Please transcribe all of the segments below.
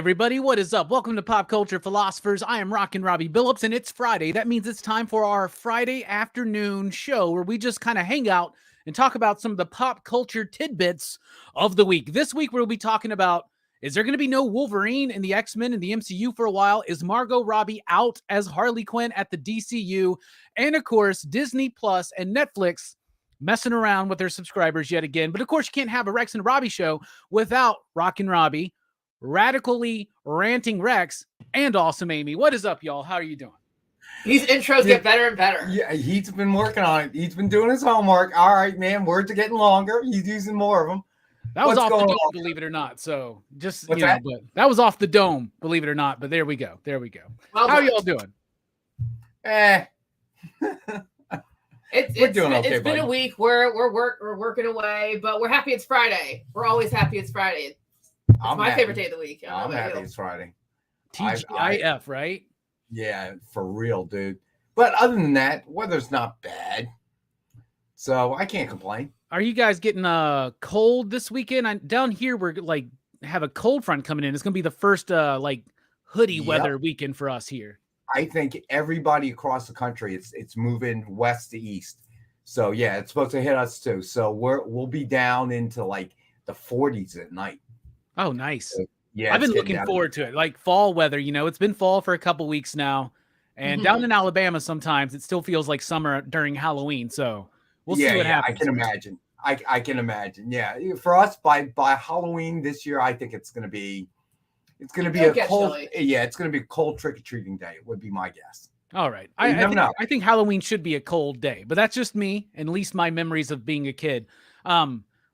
everybody, what is up? Welcome to Pop Culture Philosophers. I am Rockin Robbie Billups, and it's Friday. That means it's time for our Friday afternoon show where we just kind of hang out and talk about some of the pop culture tidbits of the week. This week, we'll be talking about, is there going to be no Wolverine in the X-Men in the MCU for a while? Is Margot Robbie out as Harley Quinn at the DCU? And of course, Disney Plus and Netflix messing around with their subscribers yet again. But of course, you can't have a Rex and Robbie show without Rockin Robbie, Radically Ranting Rex, and Awesome Amy. What is up, y'all? How are you doing? These intros get better and better. Yeah, he's been working on it. He's been doing his homework. All right, man. Words are getting longer. He's using more of them. That was off the dome, believe it or not. So just, but that was off the dome, believe it or not. But there we go. There we go. Well, how are y'all doing? We're doing okay. It's been a week. We're working away, but we're happy it's Friday. We're always happy it's Friday. It's my favorite day of the week. I'm happy it's Friday. TGIF, right? Yeah, for real, dude. But other than that, weather's not bad. So I can't complain. Are you guys getting cold this weekend? Down here, we're like have a cold front coming in. It's going to be the first hoodie weather weekend for us here. I think everybody across the country, it's moving west to east. So yeah, it's supposed to hit us too. So we'll be down into like the 40s at night. Oh, nice. So, yeah, I've been looking forward to it. Like fall weather, it's been fall for a couple weeks now. And down in Alabama, sometimes it still feels like summer during Halloween. So we'll see what happens. I can imagine. I can imagine. Yeah. For us, by Halloween this year, I think it's going to be a cold. Chilly. Yeah, it's going to be a cold trick-or-treating day. It would be my guess. All right. I think Halloween should be a cold day, but that's just me, and at least my memories of being a kid.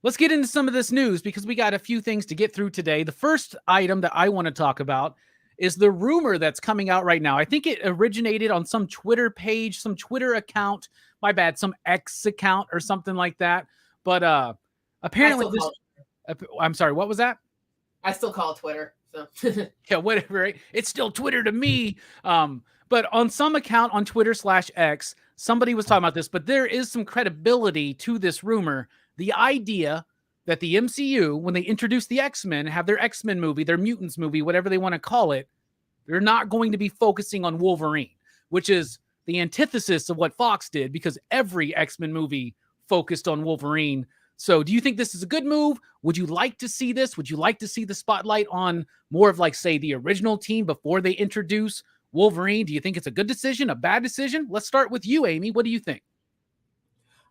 Let's get into some of this news because we got a few things to get through today. The first item that I want to talk about is the rumor that's coming out right now. I think it originated on some Twitter page, some Twitter account, some X account or something like that. But apparently I'm sorry, what was that? I still call it Twitter. So yeah, whatever. Right? It's still Twitter to me. But on some account on Twitter/X, somebody was talking about this, but there is some credibility to this rumor. The idea that the MCU, when they introduce the X-Men, have their X-Men movie, their Mutants movie, whatever they want to call it, they're not going to be focusing on Wolverine, which is the antithesis of what Fox did because every X-Men movie focused on Wolverine. So do you think this is a good move? Would you like to see this? Would you like to see the spotlight on more of say the original team before they introduce Wolverine? Do you think it's a good decision, a bad decision? Let's start with you, Amy. What do you think?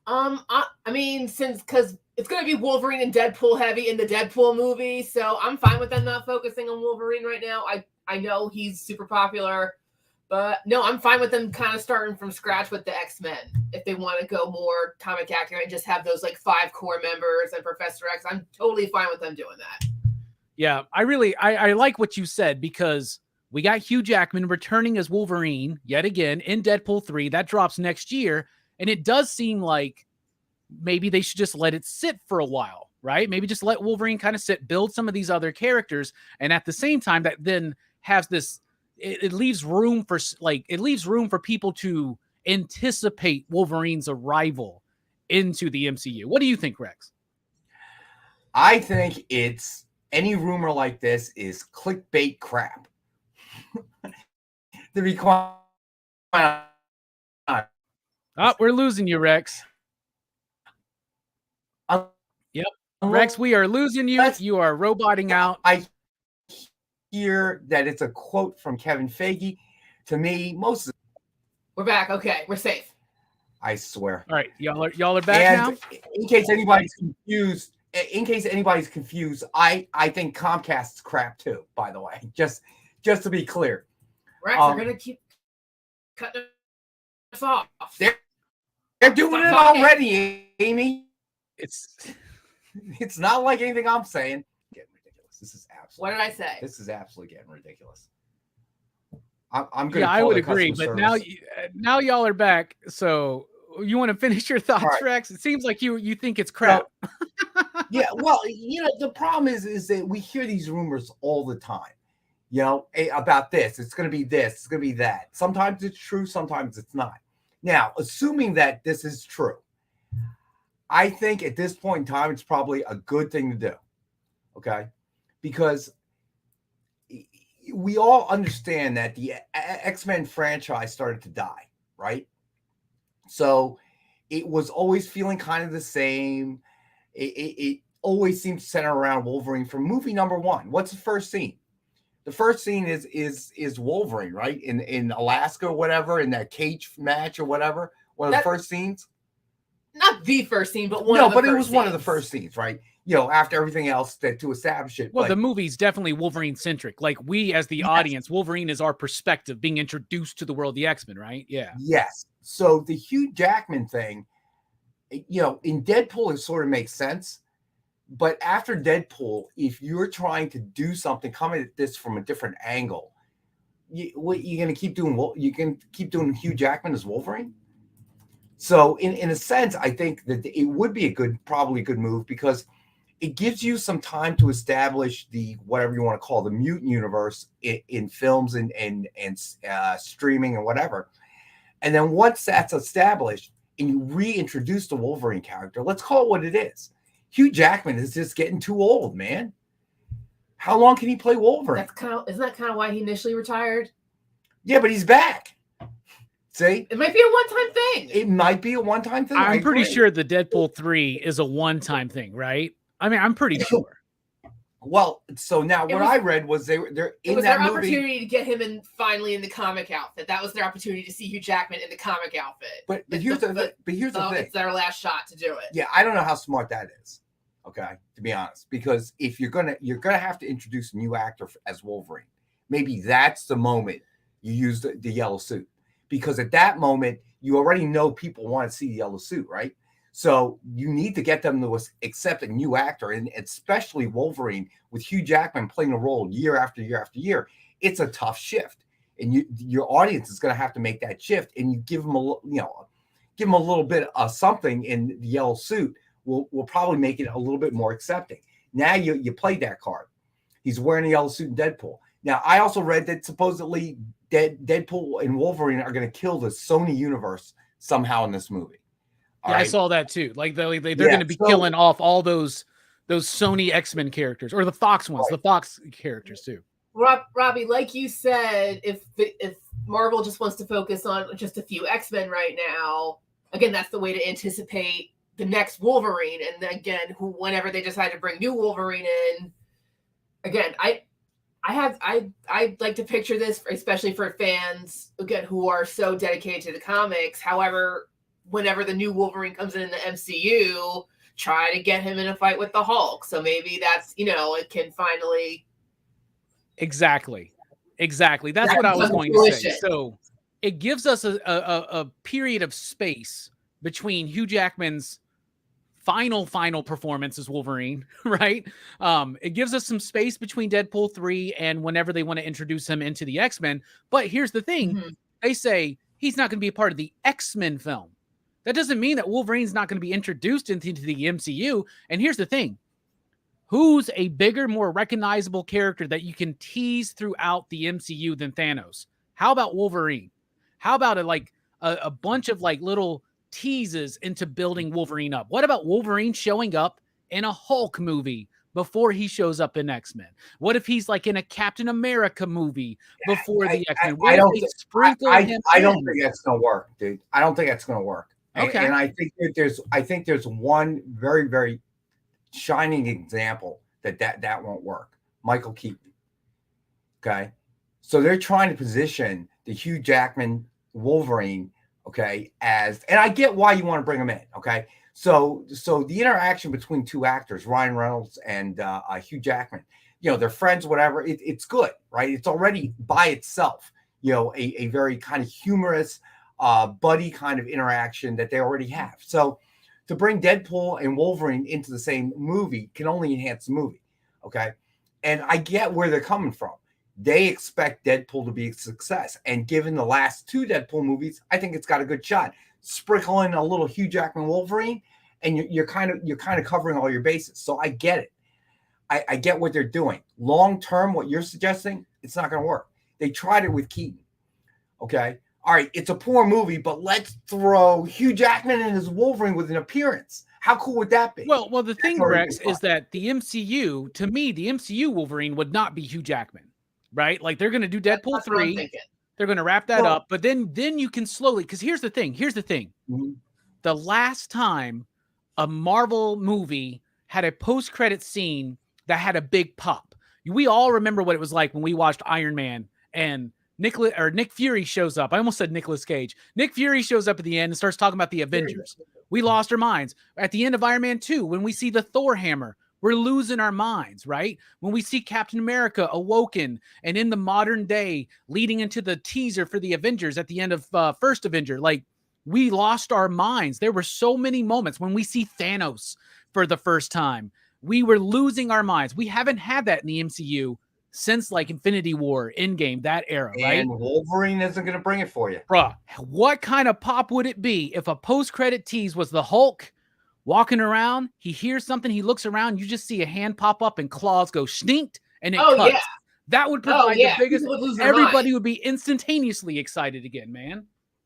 I mean, because it's going to be Wolverine and Deadpool heavy in the Deadpool movie, so I'm fine with them not focusing on Wolverine right now. I know he's super popular, but no, I'm fine with them kind of starting from scratch with the X-Men. If they want to go more comic accurate and just have those 5 core members and Professor X, I'm totally fine with them doing that. Yeah, I like what you said because we got Hugh Jackman returning as Wolverine yet again in Deadpool 3. That drops next year. And it does seem like maybe they should just let it sit for a while, right? Maybe just let Wolverine kind of sit, build some of these other characters. And at the same time, that then has this, it leaves room for people to anticipate Wolverine's arrival into the MCU. What do you think, Rex? I think any rumor like this is clickbait crap. To be quite oh, we're losing you, Rex. Yep. Rex, we are losing you. You are roboting out. I hear that it's a quote from Kevin Feige. To me, we're back. Okay, we're safe. I swear. All right, y'all are back now. In case anybody's confused, I think Comcast's crap too, by the way. Just to be clear. Rex, we're gonna keep cutting us off. They're doing it already, Amy. It's not like anything I'm saying. Getting ridiculous. This is absolutely. What did I say? This is absolutely getting ridiculous. I'm good. Yeah, I would agree. But now y'all are back. So you want to finish your thoughts, right. Rex? It seems like you think it's crap. Yeah. Well, the problem is that we hear these rumors all the time. About this. It's going to be this. It's going to be that. Sometimes it's true. Sometimes it's not. Now, assuming that this is true, I think at this point in time, it's probably a good thing to do. Okay? Because we all understand that the X-Men franchise started to die, right? So it was always feeling kind of the same. It always seems to center around Wolverine from movie number one. What's the first scene? The first scene is Wolverine, right? In Alaska or whatever, in that cage match or whatever. One of the first scenes. Not the first scene, but one. No, of the but first it was scenes. one of the first scenes, right? You know, after everything else that to establish it. Well, the movie's definitely Wolverine centric. Like we, as the audience, Wolverine is our perspective, being introduced to the world of the X-Men, right? Yeah. Yes. So the Hugh Jackman thing, you know, in Deadpool, it sort of makes sense. But after Deadpool, if you're trying to do something, coming at this from a different angle, what you're going to keep doing? You can keep doing Hugh Jackman as Wolverine. So in a sense, I think that it would be probably a good move, because it gives you some time to establish the, whatever you want to call the mutant universe in films and streaming and whatever. And then once that's established and you reintroduce the Wolverine character, let's call it what it is. Hugh Jackman is just getting too old, man. How long can he play Wolverine? Isn't that kind of why he initially retired? Yeah, but he's back. See? It might be a one-time thing. It might be a one-time thing. I'm pretty sure the Deadpool 3 is a one-time thing, right? I mean, I'm pretty sure. Well, so now I read was they're in that movie. It was their opportunity to get him finally in the comic outfit. That was their opportunity to see Hugh Jackman in the comic outfit. But here's the thing. It's their last shot to do it. Yeah, I don't know how smart that is. Okay, to be honest, because if you're gonna have to introduce a new actor as Wolverine, maybe that's the moment you use the yellow suit, because at that moment you already know people want to see the yellow suit, right? So you need to get them to accept a new actor, and especially Wolverine with Hugh Jackman playing a role year after year after year. It's a tough shift, and your audience is going to have to make that shift. And you give them a little bit of something in the yellow suit will probably make it a little bit more accepting. Now you played that card. He's wearing a yellow suit in Deadpool. Now I also read that supposedly Deadpool and Wolverine are going to kill the Sony universe somehow in this movie. Yeah, right? I saw that too. Like they're going to be killing off all those Sony X-Men characters, or the Fox ones, the Fox characters too. Robbie, like you said, if Marvel just wants to focus on just a few X-Men right now, again, that's the way to anticipate the next Wolverine. And then again, whenever they decide to bring new Wolverine in, again, I'd like to picture this, especially for fans again who are so dedicated to the comics. However, whenever the new Wolverine comes in the MCU, try to get him in a fight with the Hulk. So maybe that's, it can finally. Exactly. That's what I was going to say. So it gives us a period of space between Hugh Jackman's final performance as Wolverine, right? It gives us some space between Deadpool 3 and whenever they want to introduce him into the X-Men. But here's the thing. Mm-hmm. They say he's not going to be a part of the X-Men film. That doesn't mean that Wolverine's not going to be introduced into the MCU. And here's the thing. Who's a bigger, more recognizable character that you can tease throughout the MCU than Thanos? How about Wolverine? How about a bunch of little teases into building Wolverine up? What about Wolverine showing up in a Hulk movie before he shows up in X-Men? What if he's in a Captain America movie before the X-Men? I don't think that's going to work, dude. I don't think that's going to work. Okay. And I think there's one very, very shining example that won't work. Michael Keaton. Okay. So they're trying to position the Hugh Jackman Wolverine, okay, and I get why you want to bring him in, okay? So the interaction between two actors, Ryan Reynolds and Hugh Jackman, they're friends, whatever. It's good, right? It's already by itself, a very kind of humorous buddy kind of interaction that they already have. So to bring Deadpool and Wolverine into the same movie can only enhance the movie, okay? And I get where they're coming from. They expect Deadpool to be a success. And given the last two Deadpool movies, I think it's got a good shot. Sprinkle in a little Hugh Jackman Wolverine, and you're kind of covering all your bases. So I get it. I get what they're doing. Long term, what you're suggesting, it's not going to work. They tried it with Keaton. Okay. All right, it's a poor movie, but let's throw Hugh Jackman and his Wolverine with an appearance. How cool would that be? Well, the thing, Rex, is that the MCU, to me, the MCU Wolverine would not be Hugh Jackman. right? Like they're going to do Deadpool That's what I'm 3. thinking. They're going to wrap that up, but then you can slowly, because here's the thing. Mm-hmm. The last time a Marvel movie had a post-credit scene that had a big pop, we all remember what it was like when we watched Iron Man and Nick Fury shows up. I almost said Nicolas Cage. Nick Fury shows up at the end and starts talking about the Avengers. We lost our minds. At the end of Iron Man 2, when we see the Thor hammer, we're losing our minds, right? When we see Captain America awoken and in the modern day leading into the teaser for the Avengers at the end of First Avenger, like we lost our minds. There were so many moments when we see Thanos for the first time. We were losing our minds. We haven't had that in the MCU since like Infinity War, Endgame, that era, right? And Wolverine isn't going to bring it for you. Bruh, what kind of pop would it be if a post-credit tease was the Hulk walking around, he hears something, he looks around, you just see a hand pop up and claws go sninked and it cuts. Yeah. That would provide the biggest. Everybody would be instantaneously excited again, man.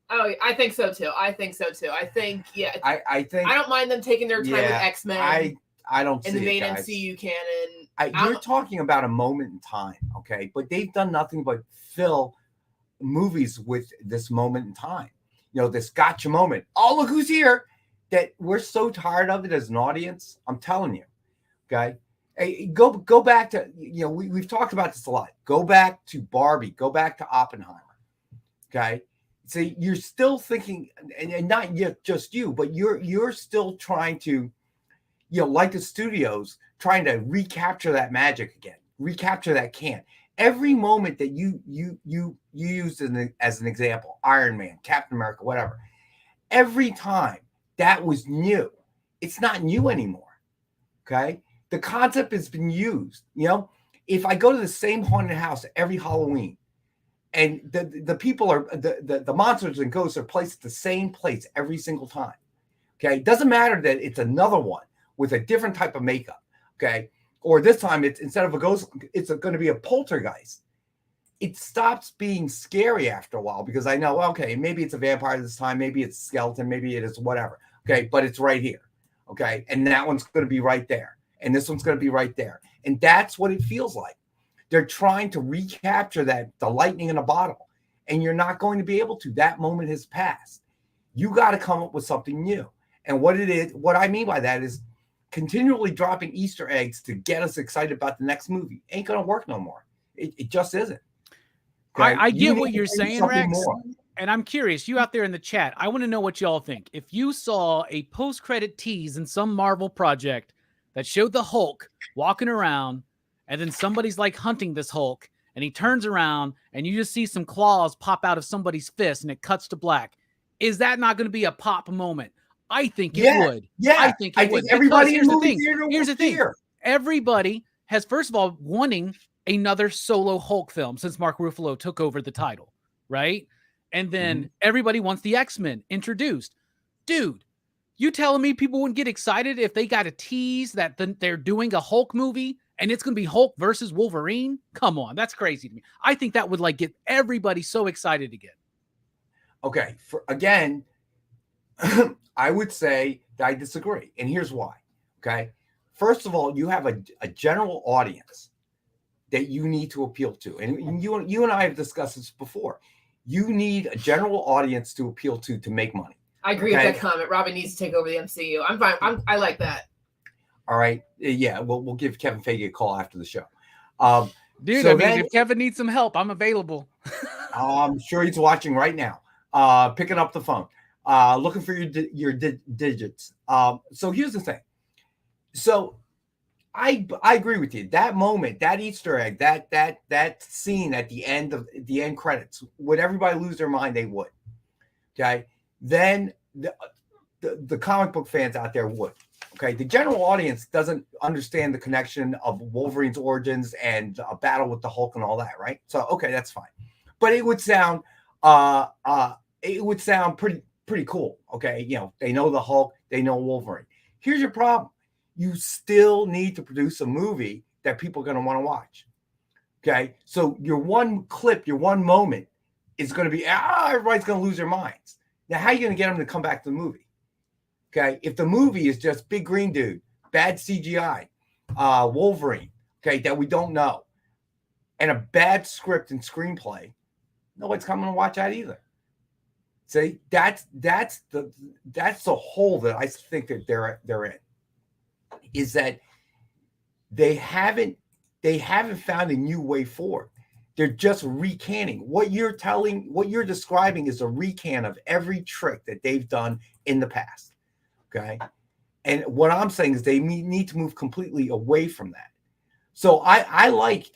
Oh, I think so too. I think, yeah. I think I don't mind them taking their time with X-Men. I don't see in the main it, guys. MCU canon. You're talking about a moment in time, okay? But they've done nothing but fill movies with this moment in time. You know, this gotcha moment. Oh, look who's here. That we're so tired of it as an audience. I'm telling you, okay? Hey, go back to, you know, we've talked about this a lot. Go back to Barbie. Go back to Oppenheimer, okay? So you're still thinking, and not just you, but you're still trying to, you know, like the studios, trying to recapture that magic again, recapture that can. Every moment that you used as an example, Iron Man, Captain America, whatever, every time that was new. It's not new anymore, okay? The concept has been used. You know, if I go to the same haunted house every Halloween, and the people are the monsters and ghosts are placed at the same place every single time, okay? It doesn't matter that it's another one with a different type of makeup, okay? Or this time, it's instead of a ghost, it's going to be a poltergeist. It stops being scary after a while because I know, okay, maybe it's a vampire this time, maybe it's a skeleton, maybe it is whatever, okay? But it's right here, okay? And that one's going to be right there, and this one's going to be right there, and that's what it feels like. They're trying to recapture the lightning in a bottle, and you're not going to be able to. That moment has passed. You got to come up with something new, and what I mean by that is continually dropping Easter eggs to get us excited about the next movie ain't going to work no more. It just isn't. Okay? I get what you're saying, Rex, and I'm curious. You out there in the chat, I want to know what y'all think. If you saw a post-credit tease in some Marvel project that showed the Hulk walking around, and then somebody's like hunting this Hulk, and he turns around, and you just see some claws pop out of somebody's fist, and it cuts to black, is that not going to be a pop moment? I think it would. Yeah, I think it would. Everybody here's the thing. Everybody has, first of all, wanting another solo Hulk film since Mark Ruffalo took over the title, right? And then everybody wants the X-Men introduced. Dude, you telling me people wouldn't get excited if they got a tease that they're doing a Hulk movie and it's going to be Hulk versus Wolverine? Come on, that's crazy to me. I think that would like get everybody so excited again. Okay, again, I would say that I disagree, and here's why. Okay, first of all, you have a general audience that you need to appeal to, and you and I have discussed this before. You need a general audience to appeal to make money. I agree with that comment. Robbie needs to take over the MCU. I'm fine. I like that. All right, yeah, we'll give Kevin Feige a call after the show. Dude, so if Kevin needs some help, I'm available. I'm sure he's watching right now, picking up the phone. Looking for your digits. So here's the thing. So I agree with you. That moment, that Easter egg, that scene at the end credits, would everybody lose their mind? They would. Okay. Then the comic book fans out there would. Okay. The general audience doesn't understand the connection of Wolverine's origins and a battle with the Hulk and all that, right? So okay, that's fine. But it would sound pretty cool. Okay. You know, they know the Hulk, they know Wolverine. Here's your problem. You still need to produce a movie that people are going to want to watch. Okay. So your one clip, your one moment is going to be, everybody's going to lose their minds. Now, how are you going to get them to come back to the movie? Okay. If the movie is just big green dude, bad CGI, Wolverine, okay, that we don't know, and a bad script and screenplay, nobody's coming to watch that either. See, that's the hole that I think that they're in, is that they haven't found a new way forward. They're just recanting. What you're describing is a recant of every trick that they've done in the past. Okay. And what I'm saying is they need to move completely away from that. So I like,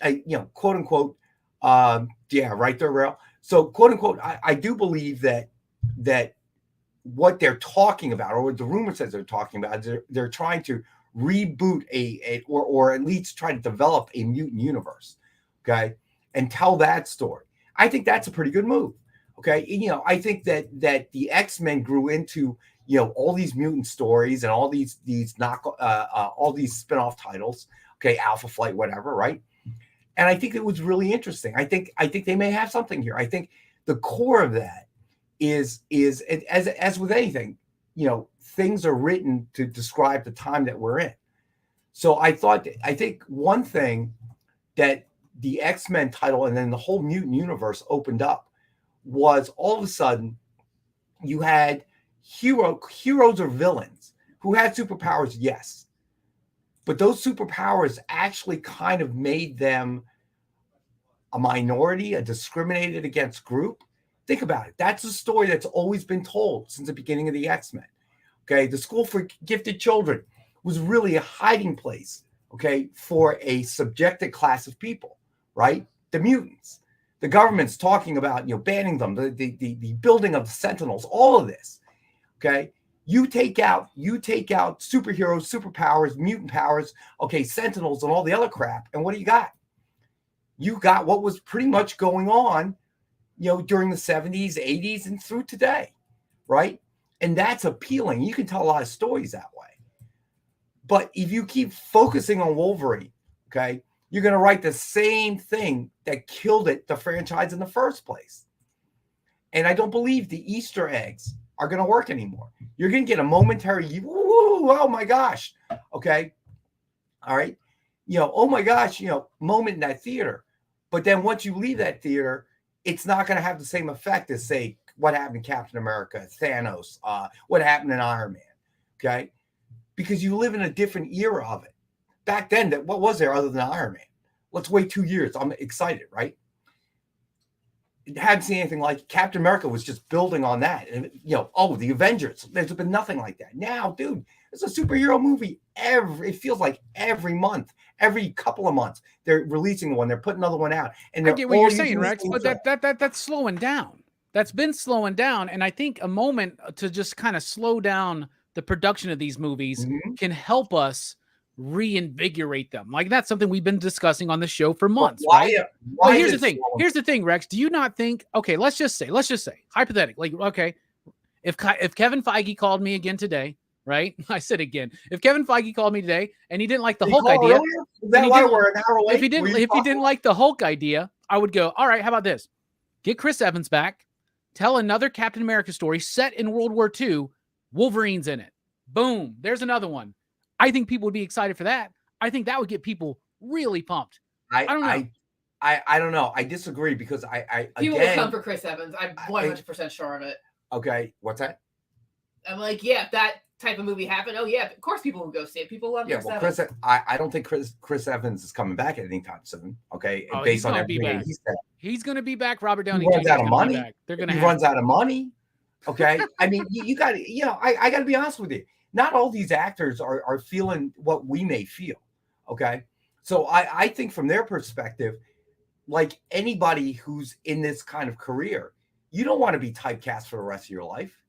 quote unquote, yeah, right there, Rail. So quote unquote, I do believe that what they're talking about, or what the rumor says they're talking about, they're trying to reboot or at least try to develop a mutant universe, okay, and tell that story. I think that's a pretty good move, okay. And, I think that the X-Men grew into all these mutant stories and all these all these spin-off titles, okay, Alpha Flight, whatever, right? And I think it was really interesting. I think they may have something here. I think the core of that is as with anything, things are written to describe the time that we're in. So I think one thing that the X-Men title and then the whole mutant universe opened up was all of a sudden you had heroes or villains who had superpowers, yes, but those superpowers actually kind of made them a minority, a discriminated against group. Think about it. That's a story that's always been told since the beginning of the X-Men. Okay, the School for Gifted Children was really a hiding place, okay, for a subjected class of people, right? The mutants. The government's talking about, banning them, the building of the Sentinels, all of this, okay? You take out superheroes, superpowers, mutant powers, okay, Sentinels and all the other crap, and what do you got? You got what was pretty much going on, during the 70s, 80s, and through today, right? And that's appealing. You can tell a lot of stories that way. But if you keep focusing on Wolverine, okay, you're going to write the same thing that killed the franchise in the first place. And I don't believe the Easter eggs are going to work anymore. You're going to get a momentary, oh my gosh, okay, all right, oh my gosh, moment in that theater. But then once you leave that theater, it's not going to have the same effect as, say, what happened in Captain America, Thanos, what happened in Iron Man, okay? Because you live in a different era of it. Back then, what was there other than Iron Man? Let's wait 2 years. I'm excited, right? Hadn't seen anything like it. Captain America was just building on that. And, the Avengers. There's been nothing like that. Now, dude, it's a superhero movie it feels like every month, every couple of months, they're releasing one, they're putting another one out. And I get what you're saying, Rex, but that's slowing down. That's been slowing down. And I think a moment to just kind of slow down the production of these movies can help us reinvigorate them. Like, that's something we've been discussing on the show for months, right? But here's the thing. Here's the thing, Rex. Do you not think, okay, let's just say, hypothetically, like, okay, if Kevin Feige called me again today, right? I said again, if Kevin Feige called me today and he didn't like the Hulk idea, if he didn't like the Hulk idea, I would go, all right, how about this? Get Chris Evans back, tell another Captain America story set in World War II, Wolverine's in it. Boom. There's another one. I think people would be excited for that. I think that would get people really pumped. I don't know. I don't know. I disagree because people will come for Chris Evans. I'm 100% sure of it. Okay. What's that? I'm like, yeah, if that type of movie happened, oh yeah, of course people will go see it. People love Chris Evans. I don't think Chris Evans is coming back at any time soon. Okay. Based on everything he said. He's going to be back. Robert Downey Jr. runs out of money. He runs out of money. Okay. I mean, you got to, I got to be honest with you. Not all these actors are feeling what we may feel. Okay. So I think from their perspective, like anybody who's in this kind of career, you don't want to be typecast for the rest of your life.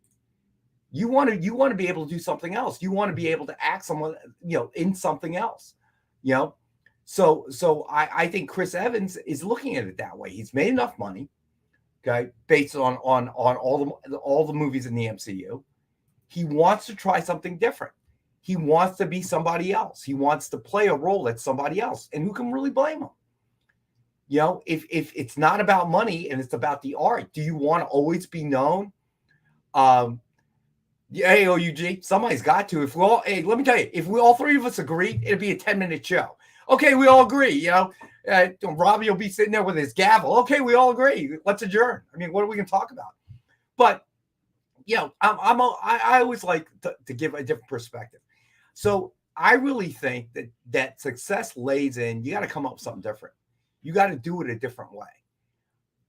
You want to be able to do something else. You want to be able to act someone, in something else, So I think Chris Evans is looking at it that way. He's made enough money, okay, based on all the movies in the MCU. He wants to try something different. He wants to be somebody else. He wants to play a role that's somebody else. And who can really blame him? If it's not about money and it's about the art, do you want to always be known? Hey, OUG, somebody's got to. Let me tell you, if we all three of us agree, it'd be a 10-minute show. Okay, we all agree, Robbie will be sitting there with his gavel. Okay, we all agree. Let's adjourn. I mean, what are we going to talk about? But I always like to give a different perspective. So I really think that success lays in, you got to come up with something different. You got to do it a different way.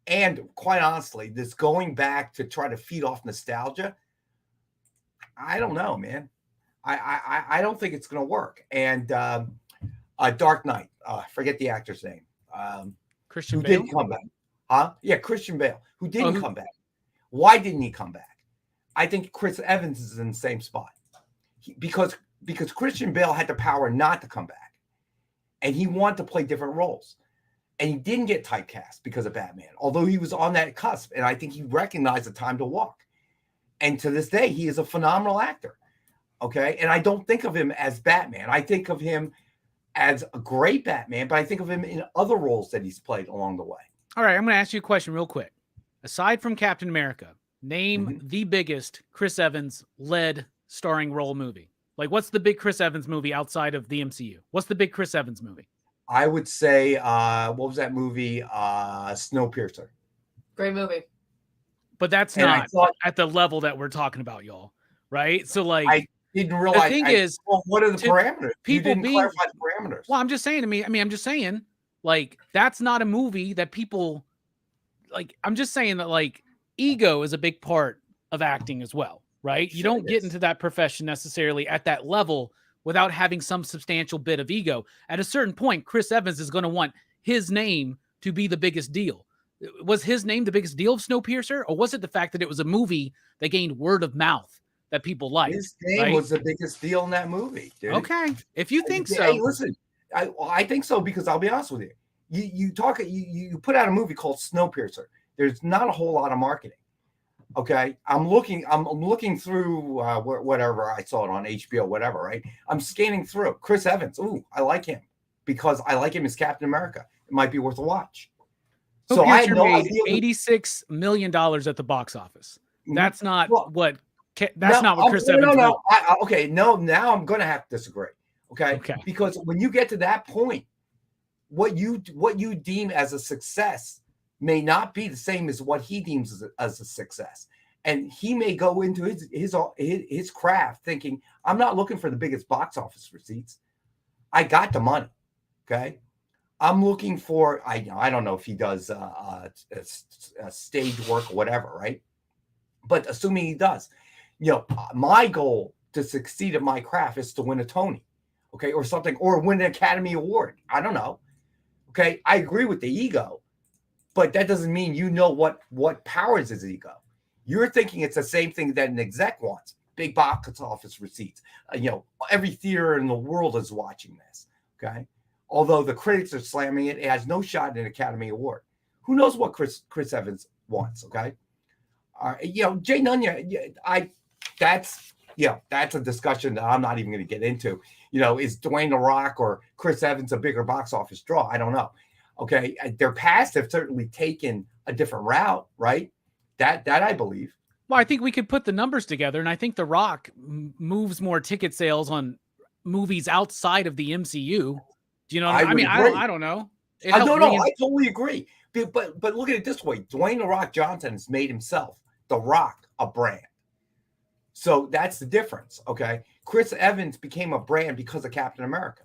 And quite honestly, this going back to try to feed off nostalgia, I don't know, man. I don't think it's going to work. And Dark Knight, forget the actor's name. Christian Bale? Bale? Didn't come back. Huh? Yeah, Christian Bale, who didn't come back. Why didn't he come back? I think Chris Evans is in the same spot. Because Christian Bale had the power not to come back. And he wanted to play different roles. And he didn't get typecast because of Batman, although he was on that cusp. And I think he recognized the time to walk. And to this day, he is a phenomenal actor. Okay. And I don't think of him as Batman. I think of him as a great Batman, but I think of him in other roles that he's played along the way. All right. I'm going to ask you a question real quick. Aside from Captain America, name the biggest Chris Evans led starring role movie. Like, what's the big Chris Evans movie outside of the MCU? What's the big Chris Evans movie? I would say, what was that movie? Snowpiercer. Great movie. But that's not at the level that we're talking about, y'all. Right? So, like, I didn't realize. The thing is, what are the parameters? People you didn't clarify the parameters. Well, I'm just saying to me. I mean, I'm just saying, like, that's not a movie that people like. I'm just saying that, like, ego is a big part of acting as well, right? You don't get into that profession necessarily at that level without having some substantial bit of ego. At a certain point, Chris Evans is going to want his name to be the biggest deal. Was his name the biggest deal of Snowpiercer? Or was it the fact that it was a movie that gained word of mouth that people liked? His name was the biggest deal in that movie, dude. Okay. If you think so. Hey, listen, I think so, because I'll be honest with you. You put out a movie called Snowpiercer. There's not a whole lot of marketing. Okay, I'm looking through whatever I saw it on HBO, whatever, right? I'm scanning through. Chris Evans, ooh, I like him because I like him as Captain America. It might be worth a watch. So I had no idea. $86 million at the box office. That's not what Chris Evans. No. Now I'm going to have to disagree. Okay, because when you get to that point, what you deem as a success may not be the same as what he deems as a success. And he may go into his craft thinking, I'm not looking for the biggest box office receipts. I got the money. Okay. I'm looking for, I don't know if he does stage work or whatever, right? But assuming he does, my goal to succeed at my craft is to win a Tony, okay, or something, or win an Academy Award. I don't know. Okay. I agree with the ego. But that doesn't mean what powers his ego. You're thinking it's the same thing that an exec wants. Big box office receipts. Every theater in the world is watching this. Okay. Although the critics are slamming it, it has no shot at an Academy Award. Who knows what Chris Evans wants? Okay. Jay Nunya, that's a discussion that I'm not even going to get into. Is Dwayne The Rock or Chris Evans a bigger box office draw? I don't know. Okay, their past have certainly taken a different route, right? That I believe. Well, I think we could put the numbers together, and I think The Rock moves more ticket sales on movies outside of the MCU. Do you know what I mean? I don't know. I totally agree. But look at it this way: Dwayne The Rock Johnson has made himself, The Rock, a brand. So that's the difference. Okay, Chris Evans became a brand because of Captain America.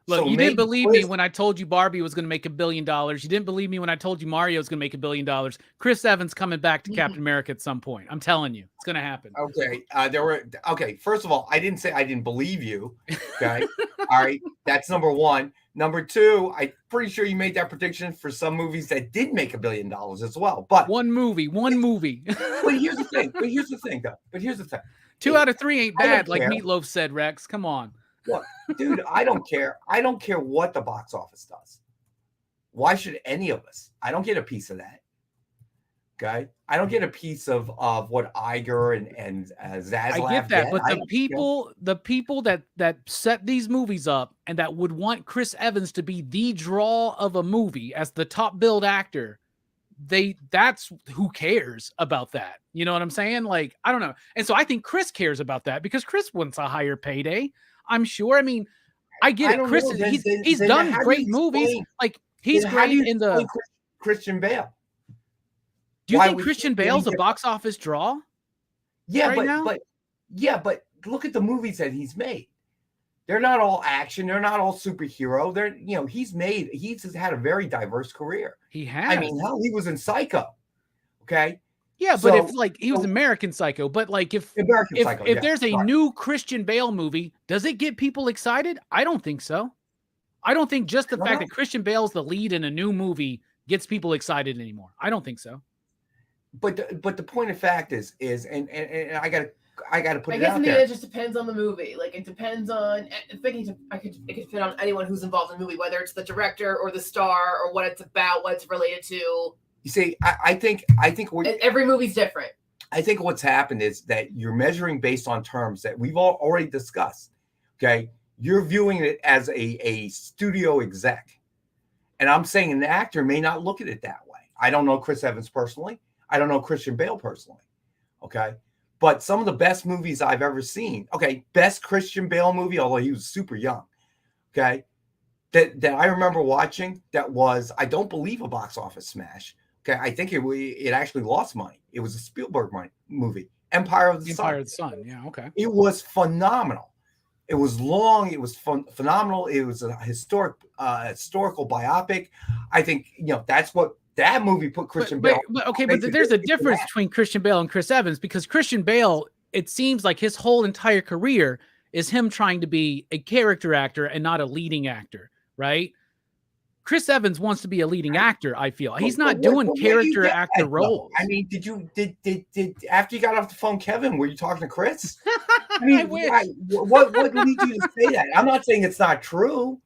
Look, you didn't believe me when I told you Barbie was going to make $1 billion. You didn't believe me when I told you Mario was going to make $1 billion. Chris Evans coming back to Captain America at some point. I'm telling you, it's going to happen. Okay. First of all, I didn't say I didn't believe you. Okay. All right. That's number one. Number two, I'm pretty sure you made that prediction for some movies that did make $1 billion as well. But one movie. But here's the thing, though. 2 out of 3 ain't bad, like Meatloaf said, Rex. Come on. Look, dude, I don't care. I don't care what the box office does. Why should any of us? I don't get a piece of that. Okay, I don't get a piece of what Iger and Zaslav. I get that, but the people that set these movies up and that would want Chris Evans to be the draw of a movie as the top billed actor, that's who cares about that. You know what I'm saying? Like, I don't know. And so I think Chris cares about that because Chris wants a higher payday. I'm sure. I mean, I get it. Chris, he's done great movies. Like, He's Then how do great you in the. explain Christian Bale? Do you Why think would Christian he be any Bale's a different? box office draw? Yeah, right now? but look at the movies that he's made. They're not all action. They're not all superhero. He's had a very diverse career. He has. I mean, hell, he was in Psycho. Okay. Yeah, but if he was American Psycho, but like if Psycho, there's a new Christian Bale movie, does it get people excited? I don't think so. I don't think just the fact that Christian Bale's the lead in a new movie gets people excited anymore. I don't think so. But the point of fact is and I gotta put it out there. I guess in the end, it just depends on the movie. Like it depends on. It could fit on anyone who's involved in the movie, whether it's the director or the star or what it's about, what it's related to. You see, I think every movie's different. I think what's happened is that you're measuring based on terms that we've already discussed. Okay, you're viewing it as a studio exec, and I'm saying an actor may not look at it that way. I don't know Chris Evans personally. I don't know Christian Bale personally. Okay, but some of the best movies I've ever seen. Okay, best Christian Bale movie, although he was super young. Okay, that I remember watching. That was, I don't believe, a box office smash. Okay, I think it actually lost money. It was a Spielberg movie, Empire of the Sun. Empire of the Sun, yeah, okay. It was phenomenal. It was long. It was phenomenal. It was a historical biopic. I think that's what that movie put Christian Bale. But there's a difference between Christian Bale and Chris Evans, because Christian Bale, it seems like his whole entire career is him trying to be a character actor and not a leading actor, right? Chris Evans wants to be a leading actor. I feel he's not doing character actor roles. I mean, did after you got off the phone, Kevin, were you talking to Chris? I mean, what leads you to say that? I'm not saying it's not true,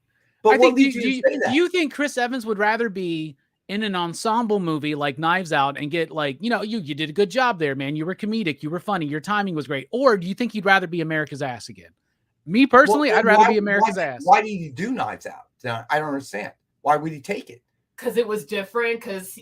but what leads you to say that? Do you think Chris Evans would rather be in an ensemble movie like Knives Out and get you did a good job there, man. You were comedic, you were funny, your timing was great, or do you think he'd rather be America's ass again? Me personally, I'd rather be America's ass. Why did he do Knives Out? I don't understand. Why would he take it? Because it was different. Because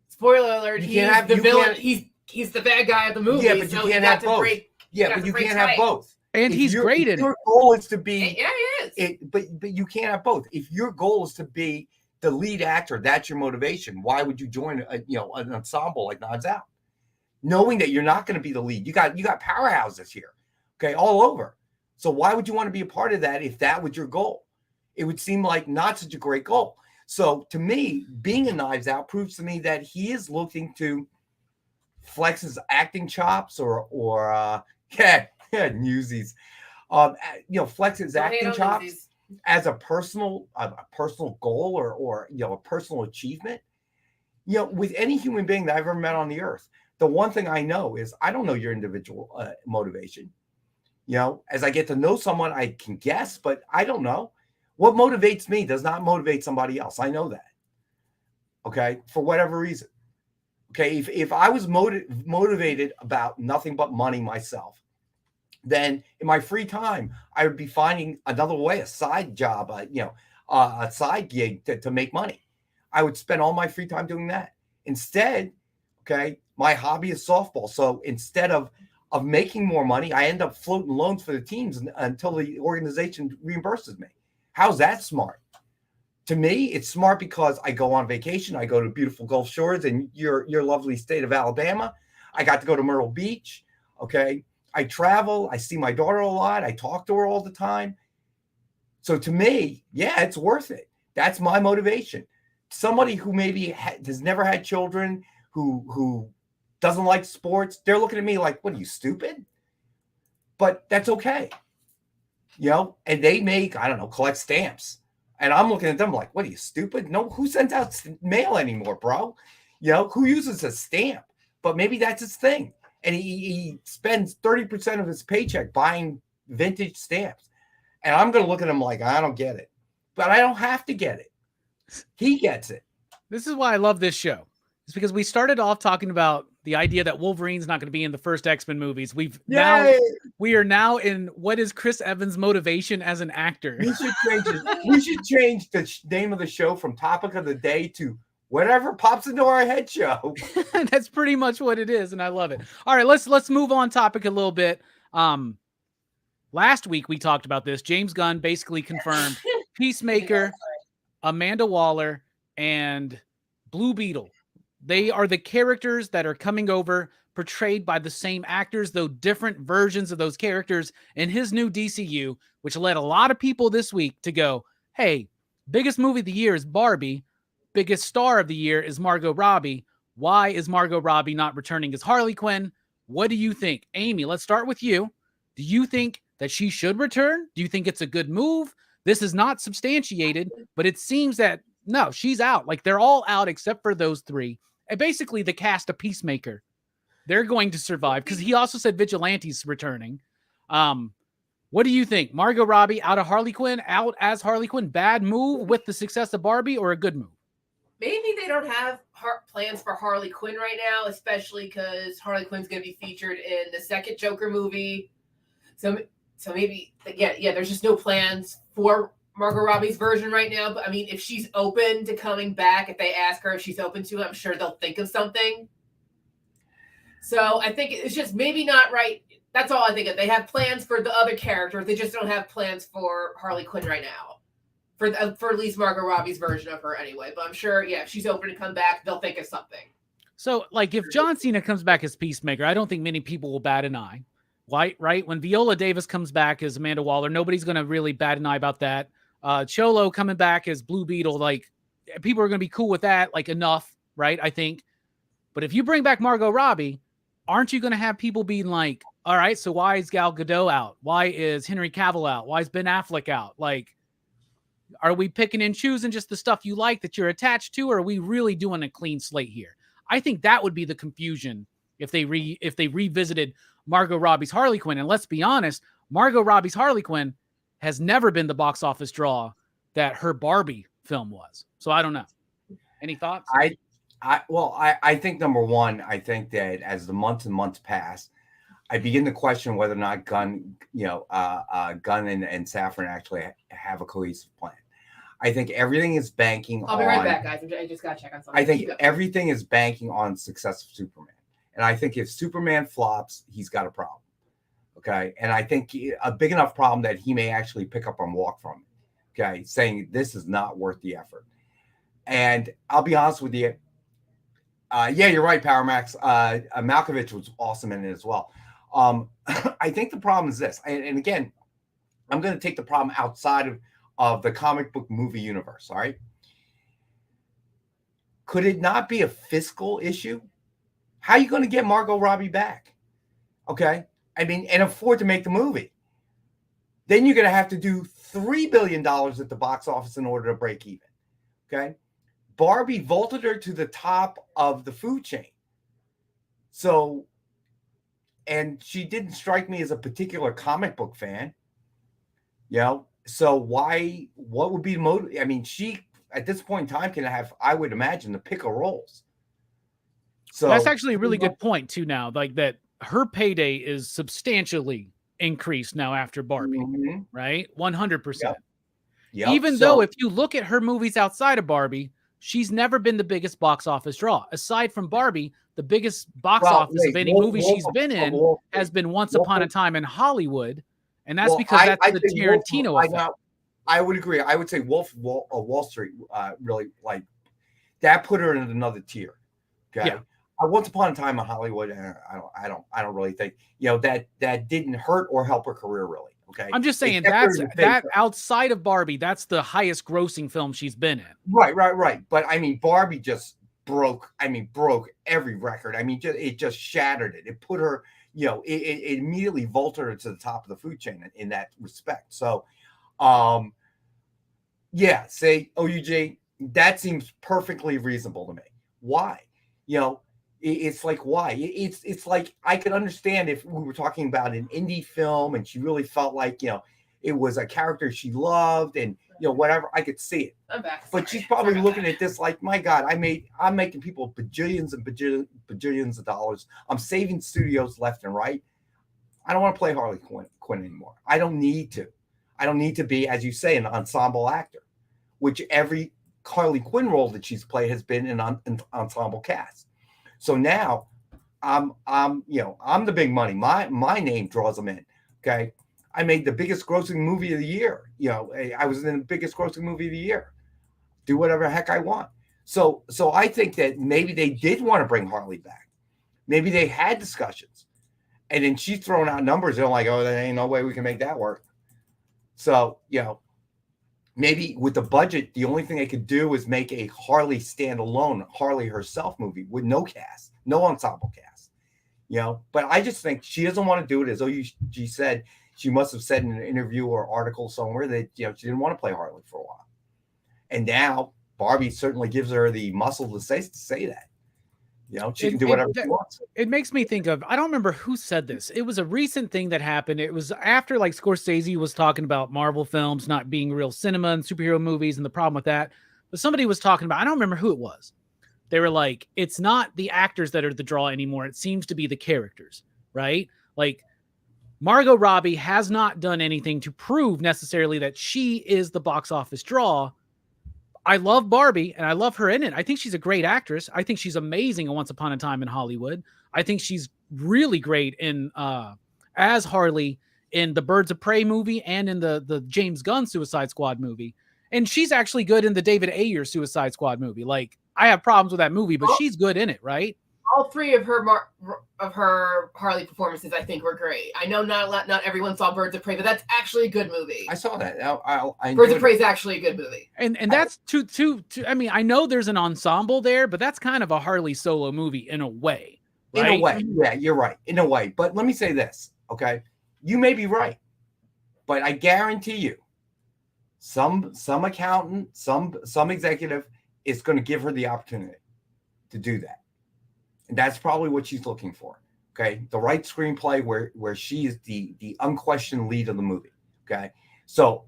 spoiler alert, he's the villain. He's the bad guy of the movie. Yeah, but you can't have both. But you can't have both. And he's great in it. Your goal is to be. Yeah, he is. But you can't have both. If your goal is to be the lead actor, that's your motivation. Why would you join an ensemble like Knives Out, knowing that you're not going to be the lead? You got powerhouses here, okay, all over. So why would you want to be a part of that if that was your goal? It would seem like not such a great goal. So to me, being in Knives Out proves to me that he is looking to flex his acting chops or Newsies, flex his acting chops Newsies as a personal goal or a personal achievement. With any human being that I've ever met on the earth, the one thing I know is I don't know your individual motivation. As I get to know someone, I can guess, but I don't know. What motivates me does not motivate somebody else. I know that. Okay. For whatever reason. Okay. If I was motivated about nothing but money myself, then in my free time, I would be finding another way, a side job, a side gig to make money. I would spend all my free time doing that. Instead, okay, my hobby is softball. So instead of making more money, I end up floating loans for the teams until the organization reimburses me. How's that smart? To me, it's smart because I go on vacation. I go to beautiful Gulf Shores in your lovely state of Alabama. I got to go to Myrtle Beach. Okay. I travel. I see my daughter a lot. I talk to her all the time. So to me, yeah, it's worth it. That's my motivation. Somebody who maybe has never had children, who doesn't like sports, they're looking at me like, what are you, stupid? But that's okay. And they make, I don't know, collect stamps. And I'm looking at them like, what are you, stupid? No, who sends out mail anymore, bro? Who uses a stamp? But maybe that's his thing. And he spends 30% of his paycheck buying vintage stamps. And I'm going to look at him like, I don't get it. But I don't have to get it. He gets it. This is why I love this show. It's because we started off talking about the idea that Wolverine's not going to be in the first X-Men movies. We are now in what is Chris Evans' motivation as an actor. We should change it. We should change the name of the show from Topic of the Day to whatever pops into our head show. That's pretty much what it is, and I love it. All right, let's move on topic a little bit. Last week we talked about this. James Gunn basically confirmed Peacemaker, Amanda Waller, and Blue Beetle. They are the characters that are coming over, portrayed by the same actors, though different versions of those characters in his new DCU, which led a lot of people this week to go, hey, biggest movie of the year is Barbie. Biggest star of the year is Margot Robbie. Why is Margot Robbie not returning as Harley Quinn? What do you think? Amy, let's start with you. Do you think that she should return? Do you think it's a good move? This is not substantiated, but it seems that, no, she's out. Like, they're all out except for those three. And basically the cast of Peacemaker. They're going to survive because he also said Vigilante's returning. What do you think? Margot Robbie out of Harley Quinn, out as Harley Quinn, bad move with the success of Barbie, or a good move? Maybe they don't have plans for Harley Quinn right now, especially because Harley Quinn's going to be featured in the second Joker movie. So maybe, yeah, there's just no plans for Margot Robbie's version right now. But I mean, if she's open to coming back, if they ask her if she's open to it, I'm sure they'll think of something. So I think it's just maybe not right. That's all I think of. They have plans for the other characters. They just don't have plans for Harley Quinn right now. For at least Margot Robbie's version of her anyway. But I'm sure, yeah, if she's open to come back, they'll think of something. So, like, if John Cena comes back as Peacemaker, I don't think many people will bat an eye. Right? When Viola Davis comes back as Amanda Waller, nobody's going to really bat an eye about that. Cholo coming back as Blue Beetle, like, people are going to be cool with that, like, enough, right? I think. But if you bring back Margot Robbie, aren't you going to have people being like, all right, so why is Gal Gadot out? Why is Henry Cavill out? Why is Ben Affleck out? Like, are we picking and choosing just the stuff you like that you're attached to, or are we really doing a clean slate here? I think that would be the confusion if they revisited Margot Robbie's Harley Quinn. And let's be honest, Margot Robbie's Harley Quinn has never been the box office draw that her Barbie film was. So I don't know. Any thoughts? I think number one, I think that as the months and months pass, I begin to question whether or not Gunn and Safran actually have a cohesive plan. I think everything is banking on. I'll be right back, guys. I just got to check on something. I think everything is banking on success of Superman. And I think if Superman flops, he's got a problem. Okay. And I think a big enough problem that he may actually pick up and walk from it. Okay. Saying this is not worth the effort. And I'll be honest with you. Yeah, you're right, Power Max. Malkovich was awesome in it as well. I think the problem is this. And again, I'm going to take the problem outside of the comic book movie universe. All right. Could it not be a fiscal issue? How are you going to get Margot Robbie back? Okay. I mean, and afford to make the movie. Then you're going to have to do $3 billion at the box office in order to break even. Okay. Barbie vaulted her to the top of the food chain. So, and she didn't strike me as a particular comic book fan. You know, so what would be the motive? I mean, she, at this point in time, can have, I would imagine, the pick of roles. So that's actually a really good point too. Now, like that, her payday is substantially increased now after Barbie, right? 100%. Yep. Even though if you look at her movies outside of Barbie, she's never been the biggest box office draw. Aside from Barbie, the biggest box office of any movie she's been in has been Once Upon a Time in Hollywood, and that's because that's the Tarantino effect. I would agree. I would say Wall Street really, like, that put her in another tier. Okay. Yeah. Once Upon a Time in Hollywood, I don't really think, that didn't hurt or help her career really. Okay. I'm just saying that outside of Barbie, that's the highest grossing film she's been in. Right. But I mean, Barbie just broke every record. I mean, it just shattered it. It put her, it immediately vaulted her to the top of the food chain in that respect. So, say OUJ, that seems perfectly reasonable to me. Why? It's like, why? It's like, I could understand if we were talking about an indie film and she really felt like, it was a character she loved and, whatever, I could see it. I'm back. But she's probably looking at this like, my God, I'm making people bajillions and bajillions of dollars. I'm saving studios left and right. I don't want to play Harley Quinn anymore. I don't need to. I don't need to be, as you say, an ensemble actor, which every Harley Quinn role that she's played has been an ensemble cast. So now I'm the big money. My name draws them in. Okay. I made the biggest grossing movie of the year. I was in the biggest grossing movie of the year. Do whatever the heck I want. So I think that maybe they did want to bring Harley back. Maybe they had discussions, and then she's throwing out numbers. They're like, oh, there ain't no way we can make that work. So, maybe with the budget, the only thing they could do is make a Harley standalone, Harley herself movie with no cast, no ensemble cast. But I just think she doesn't want to do it. As she said, she must have said in an interview or article somewhere that she didn't want to play Harley for a while. And now Barbie certainly gives her the muscle to say that. She can do whatever she wants. It makes me think of, I don't remember who said this. It was a recent thing that happened. It was after like Scorsese was talking about Marvel films not being real cinema and superhero movies and the problem with that. But somebody was talking about, I don't remember who it was. They were like, it's not the actors that are the draw anymore. It seems to be the characters, right? Like Margot Robbie has not done anything to prove necessarily that she is the box office draw. I love Barbie and I love her in it. I think she's a great actress. I think she's amazing in Once Upon a Time in Hollywood. I think she's really great in as Harley in the Birds of Prey movie and in the James Gunn Suicide Squad movie. And she's actually good in the David Ayer Suicide Squad movie. Like I have problems with that movie, but she's good in it, right? All three of her Harley performances, I think, were great. I know not everyone saw Birds of Prey, but that's actually a good movie. I saw that. Birds of Prey is actually a good movie. And that's two. I mean, I know there's an ensemble there, but that's kind of a Harley solo movie in a way. Right? In a way, yeah, you're right. In a way, but let me say this, okay? You may be right, but I guarantee you, some accountant, some executive is going to give her the opportunity to do that. And that's probably what she's looking for. Okay. The right screenplay where she is the unquestioned lead of the movie. Okay. So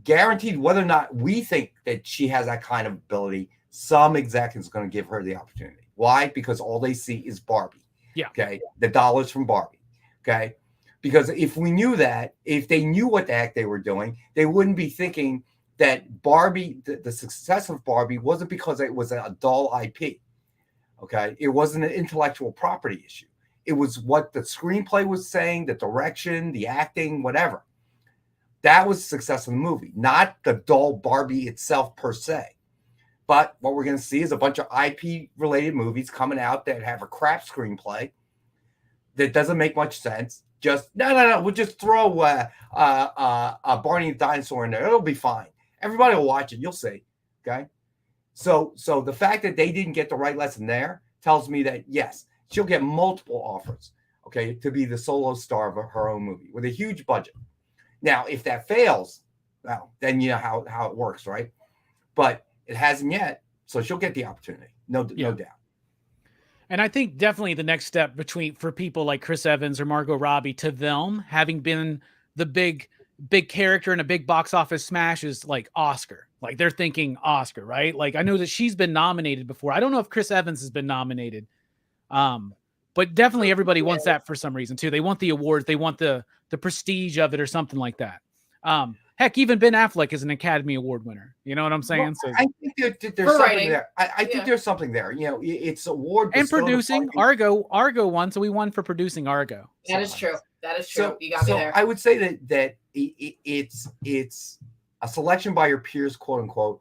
guaranteed, whether or not we think that she has that kind of ability, some exec is going to give her the opportunity. Why? Because all they see is Barbie. Yeah. Okay. The dollars from Barbie. Okay. Because if we knew that, if they knew what the heck they were doing, they wouldn't be thinking that Barbie, the success of Barbie wasn't because it was a dull IP. Okay. It wasn't an intellectual property issue. It was what the screenplay was saying, the direction, the acting, whatever. That was the success of the movie, not the dull Barbie itself per se. But what we're going to see is a bunch of IP related movies coming out that have a crap screenplay that doesn't make much sense. Just no. We'll just throw Barney the dinosaur in there. It'll be fine. Everybody will watch it. You'll see. Okay. So the fact that they didn't get the right lesson there tells me that, yes, she'll get multiple offers, okay, to be the solo star of her own movie with a huge budget. Now, if that fails, well, then you know how it works, right? But it hasn't yet, so she'll get the opportunity, no doubt. And I think definitely the next step for people like Chris Evans or Margot Robbie, to them having been the big character in a big box office smash, is like Oscar. Like they're thinking Oscar, right? Like I know that she's been nominated before. I don't know if Chris Evans has been nominated. But definitely everybody wants that for some reason too. They want the awards. They want the prestige of it or something like that. Heck, even Ben Affleck is an Academy Award winner. You know what I'm saying? Well, I think there's something there. I think there's something there. You know, it's award and producing Argo won, so we won for producing Argo. That is true. That is true. So, you got me there. I would say that it's a selection by your peers, quote unquote.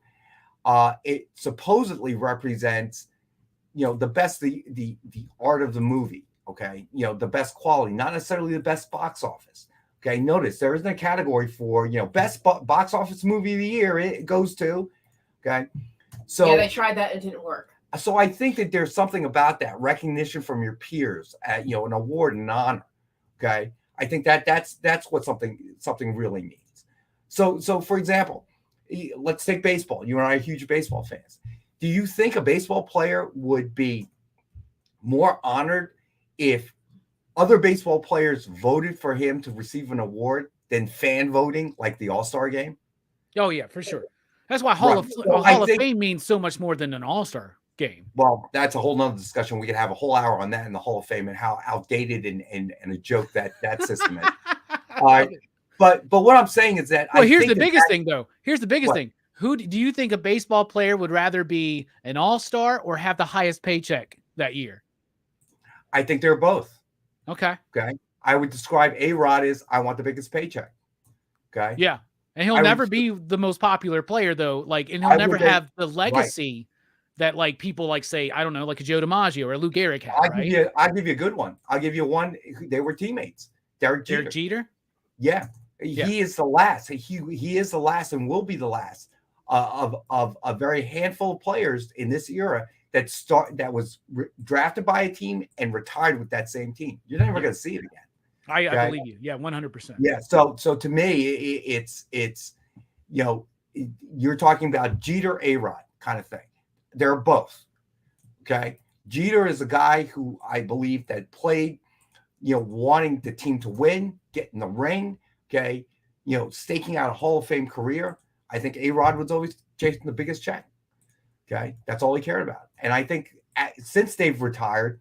It supposedly represents, the best, the art of the movie. Okay, the best quality, not necessarily the best box office. Okay, notice there isn't a category for best box office movie of the year. It goes to, okay. So yeah, they tried that and it didn't work. So I think that there's something about that recognition from your peers, an award and an honor. Okay, I think that's what something really means. So for example, let's take baseball. You and I are huge baseball fans. Do you think a baseball player would be more honored if other baseball players voted for him to receive an award than fan voting, like the All-Star game? Oh yeah, for sure. That's why Hall of Fame means so much more than an All-Star game. Well, that's a whole nother discussion. We could have a whole hour on that in the Hall of Fame and how outdated and a joke that system is. But what I'm saying is that here's the biggest thing, though. Here's the biggest thing. Who do you think a baseball player would rather be, an all-star or have the highest paycheck that year? I think they're both. Okay. I would describe A-Rod as I want the biggest paycheck. Okay. Yeah. And he'll never be the most popular player, though. And he'll never have the legacy that like people like say, I don't know, like a Joe DiMaggio or a Lou Gehrig had, right? I'll give you a good one. I'll give you one. They were teammates. Derek Jeter. Yeah. He is the last. He is the last and will be the last of a very handful of players in this era that was drafted by a team and retired with that same team. You're never going to see it again. I believe you. Yeah, 100%. Yeah. So to me, it's you're talking about Jeter, A-Rod kind of thing. They're both. Okay. Jeter is a guy who I believe that played, wanting the team to win, get in the ring. Okay. Staking out a Hall of Fame career. I think A-Rod was always chasing the biggest check. Okay. That's all he cared about. And I think since they've retired,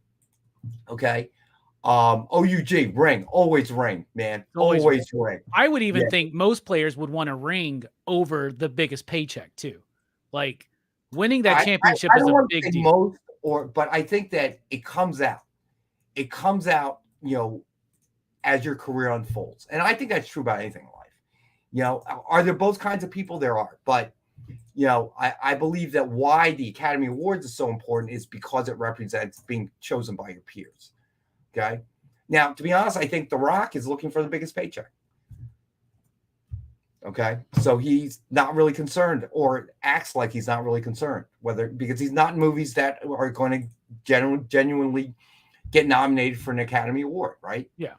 okay, OUG, ring, always ring, man. Always ring. I would even think most players would want a ring over the biggest paycheck too. Like winning that championship is a big deal. But I think that it comes out. It comes out, as your career unfolds. And I think that's true about anything in life. Are there both kinds of people? There are. But, I believe that why the Academy Awards is so important is because it represents being chosen by your peers. Okay. Now, to be honest, I think The Rock is looking for the biggest paycheck. Okay. So he's not really concerned, or acts like he's not really concerned, because he's not in movies that are going to genuinely get nominated for an Academy Award. Right. Yeah.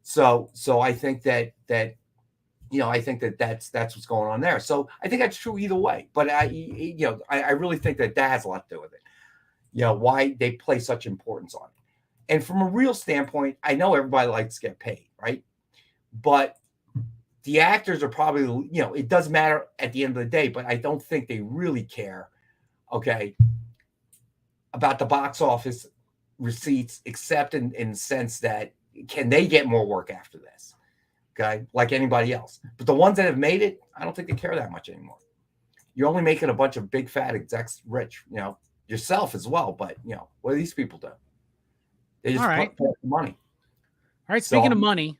So I think that's what's going on there. So I think that's true either way. But I really think that has a lot to do with it. Why they place such importance on it. And from a real standpoint, I know everybody likes to get paid, right? But the actors are probably, it does matter at the end of the day, but I don't think they really care, okay, about the box office receipts, except in the sense that can they get more work after this, okay, like anybody else. But the ones that have made it, I don't think they care that much anymore. You're only making a bunch of big fat execs rich, yourself as well. But, what do these people do? They just put money. All right. Speaking of money,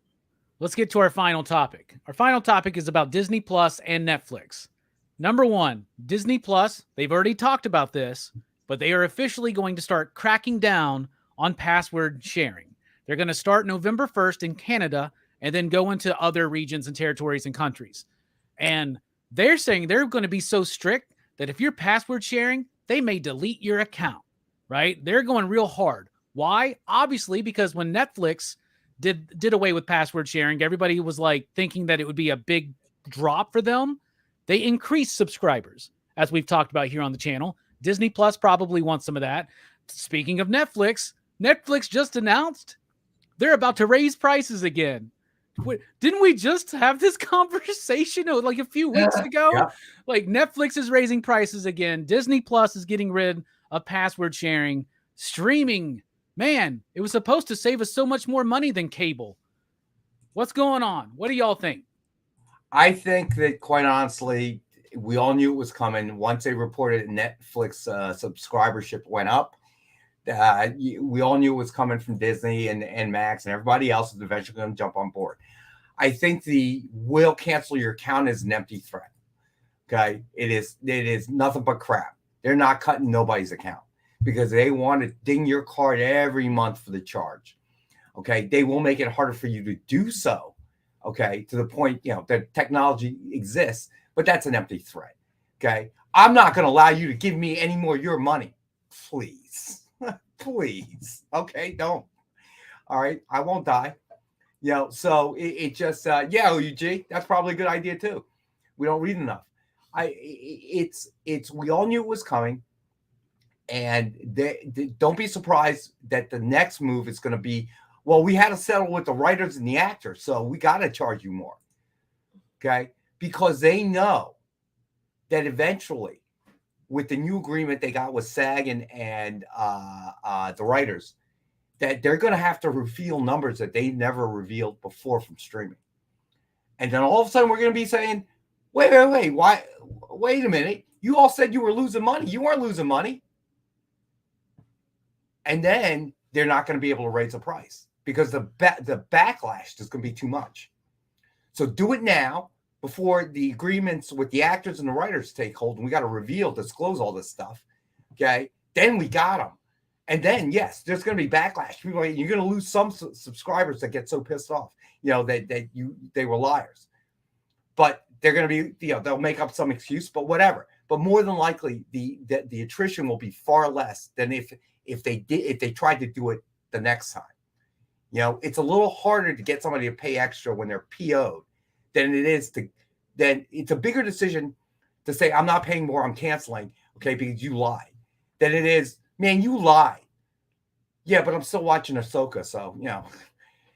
let's get to our final topic. Our final topic is about Disney Plus and Netflix. Number one, Disney Plus, they've already talked about this, but they are officially going to start cracking down on password sharing. They're going to start November 1st in Canada and then go into other regions and territories and countries. And they're saying they're going to be so strict that if you're password sharing, they may delete your account, right? They're going real hard. Why? Obviously, because when Netflix did away with password sharing, everybody was like thinking that it would be a big drop for them. They increased subscribers, as we've talked about here on the channel. Disney Plus probably wants some of that. Speaking of Netflix just announced they're about to raise prices again. Didn't we just have this conversation like a few weeks ago? Yeah. Like Netflix is raising prices again. Disney Plus is getting rid of password sharing. Streaming. Man, it was supposed to save us so much more money than cable. What's going on? What do y'all think? I think that, quite honestly, we all knew it was coming. Once they reported Netflix subscribership went up, we all knew it was coming from Disney and Max, and everybody else is eventually going to jump on board. I think the will cancel your account is an empty threat. Okay, it is nothing but crap. They're not cutting nobody's account, because they want to ding your card every month for the charge. Okay. They will make it harder for you to do so. Okay. To the point, that technology exists, but that's an empty threat. Okay. I'm not going to allow you to give me any more of your money. Please. Please. Okay. Don't. All right. I won't die. So it just, OUG, that's probably a good idea too. We don't read enough. We all knew it was coming. And they don't be surprised that the next move is going to be, well, we had to settle with the writers and the actors, so we got to charge you more. Okay? Because they know that eventually, with the new agreement they got with SAG and the writers, that they're going to have to reveal numbers that they never revealed before from streaming. And then all of a sudden, we're going to be saying, wait, why? Wait a minute. You all said you were losing money. You weren't losing money. And then they're not going to be able to raise the price because the backlash is going to be too much. So do it now before the agreements with the actors and the writers take hold. And we got to disclose all this stuff. Okay, then we got them, and then yes, there's going to be backlash. People, you're going to lose some subscribers that get so pissed off, that they were liars. But they're going to be, they'll make up some excuse, but whatever. But more than likely, the attrition will be far less than if they tried to do it the next time. It's a little harder to get somebody to pay extra when they're PO'd than it is then it's a bigger decision to say, I'm not paying more, I'm canceling, okay, because you lied, than it is, man, you lied. Yeah, but I'm still watching Ahsoka, so, yeah,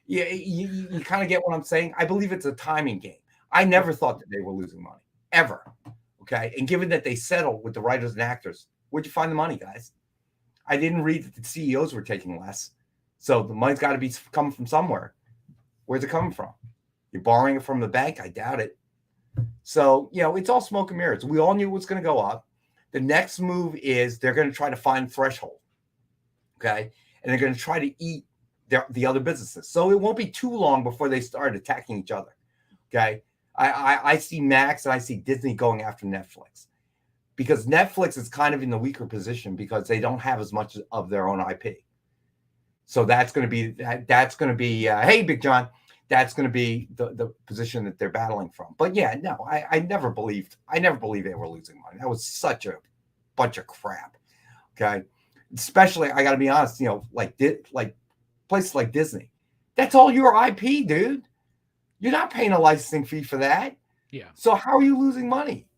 you kind of get what I'm saying. I believe it's a timing game. I never thought that they were losing money, ever, okay? And given that they settled with the writers and actors, where'd you find the money, guys? I didn't read that the CEOs were taking less, so the money's got to be coming from somewhere. Where's it coming from? You're borrowing it from the bank? I doubt it. So, it's all smoke and mirrors. We all knew it was going to go up. The next move is they're going to try to find threshold, okay? And they're going to try to eat the other businesses. So it won't be too long before they start attacking each other, okay? I see Max and I see Disney going after Netflix because Netflix is kind of in the weaker position because they don't have as much of their own IP. So that's going to be hey, Big John, that's going to be the position that they're battling from. But yeah, no, I never believed they were losing money. That was such a bunch of crap. Okay. Especially, I got to be honest, like places like Disney, that's all your IP, dude. You're not paying a licensing fee for that. Yeah. So how are you losing money?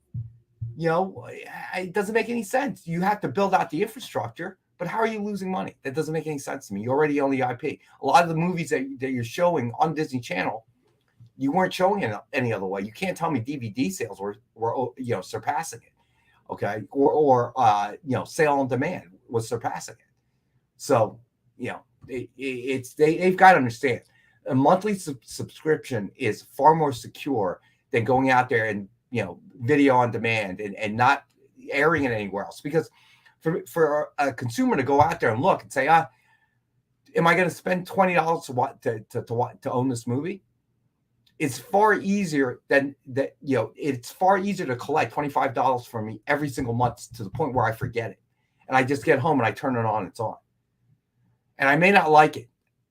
It doesn't make any sense. You have to build out the infrastructure, but how are you losing money? That doesn't make any sense to me. You already own the IP. A lot of the movies that you're showing on Disney Channel, you weren't showing it any other way. You can't tell me DVD sales were surpassing it. Okay. Or sale on demand was surpassing it. So, they've got to understand. A monthly subscription is far more secure than going out there and, video on demand and not airing it anywhere else. Because for a consumer to go out there and look and say, am I going to spend $20 to own this movie? It's far easier than that. It's far easier to collect $25 from me every single month to the point where I forget it. And I just get home and I turn it on, it's on. And I may not like it,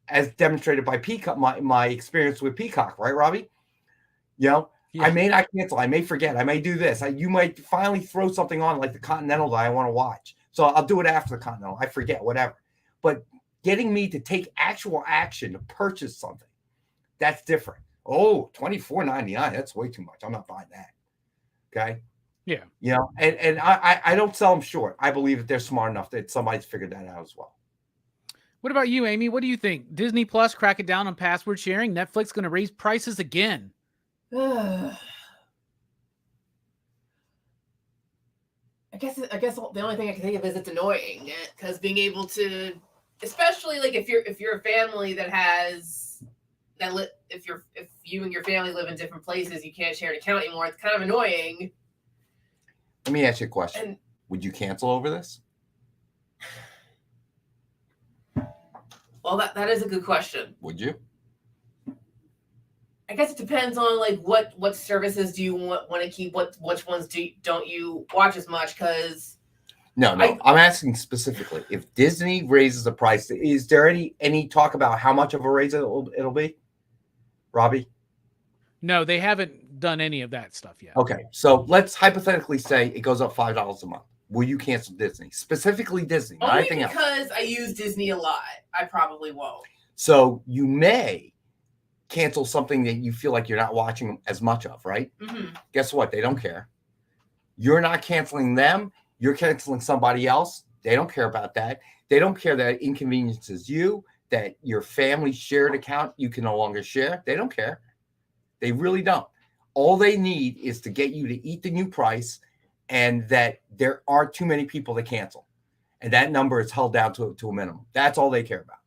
as demonstrated by Peacock, my experience with Peacock, right, Robbie? Yeah. I may not cancel. I may forget. I may do this. You might finally throw something on like the Continental that I want to watch. So I'll do it after the Continental. I forget, whatever. But getting me to take actual action to purchase something, that's different. Oh, $24.99. That's way too much. I'm not buying that. Okay. Yeah. And I don't sell them short. I believe that they're smart enough that somebody's figured that out as well. What about you, Amy? What do you think? Disney Plus cracking down on password sharing. Netflix going to raise prices again. I guess the only thing I can think of is it's annoying because being able to, especially like if you're a family that has if you and your family live in different places, you can't share an account anymore. It's kind of annoying. Let me ask you a question. Would you cancel over this? Well, that is a good question. Would you? I guess it depends on like what services do you want to keep, which ones don't you watch as much? Because no, I'm asking specifically if Disney raises the price. Is there any talk about how much of a raise it'll be, Robbie? No, they haven't done any of that stuff yet. Okay, so let's hypothetically say it goes up $5 a month. Will you cancel Disney? Specifically Disney, not anything else. Because I use Disney a lot. I probably won't. So you may cancel something that you feel like you're not watching as much of, right? Mm-hmm. Guess what? They don't care. You're not canceling them. You're canceling somebody else. They don't care about that. They don't care that it inconveniences you, that your family shared account you can no longer share. They don't care. They really don't. All they need is to get you to eat the new price and that there aren't too many people to cancel. And that number is held down to a minimum. That's all they care about.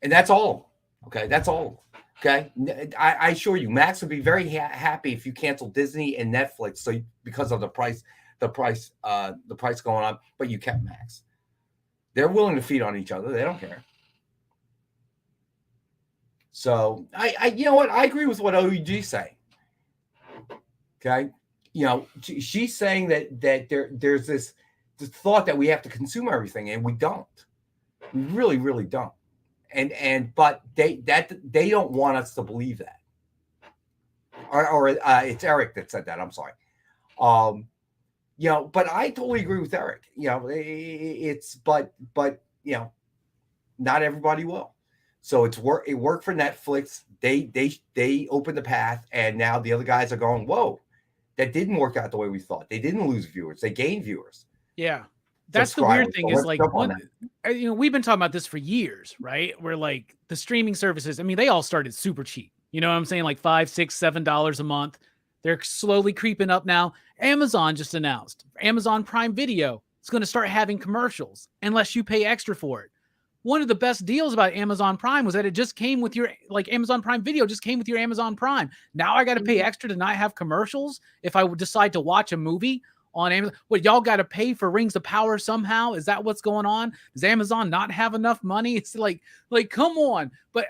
And that's all. Okay, that's all. Okay, I assure you, Max would be very happy if you cancel Disney and Netflix. So because of the price going on, but you kept Max. They're willing to feed on each other. They don't care. So I you know what? I agree with what OUG say. Okay, she's saying that there's this thought that we have to consume everything, and we don't. We really, really don't. But they don't want us to believe that. Or it's Eric that said that. I'm sorry. But I totally agree with Eric. But not everybody will. So it worked for Netflix. They opened the path, and now the other guys are going, whoa, that didn't work out the way we thought. They didn't lose viewers. They gained viewers. Yeah. That's the weird thing is like, we've been talking about this for years, right? Where like the streaming services, I mean, they all started super cheap. You know what I'm saying? Like $5, $6, $7 a month. They're slowly creeping up now. Amazon just announced Amazon Prime Video is going to start having commercials unless you pay extra for it. One of the best deals about Amazon Prime was that it just came with your, like Amazon Prime Video just came with your Amazon Prime. Now I got to pay extra to not have commercials if I would decide to watch a movie on Amazon. What, y'all got to pay for Rings of Power somehow? Is that what's going on? Does Amazon not have enough money? It's like come on. But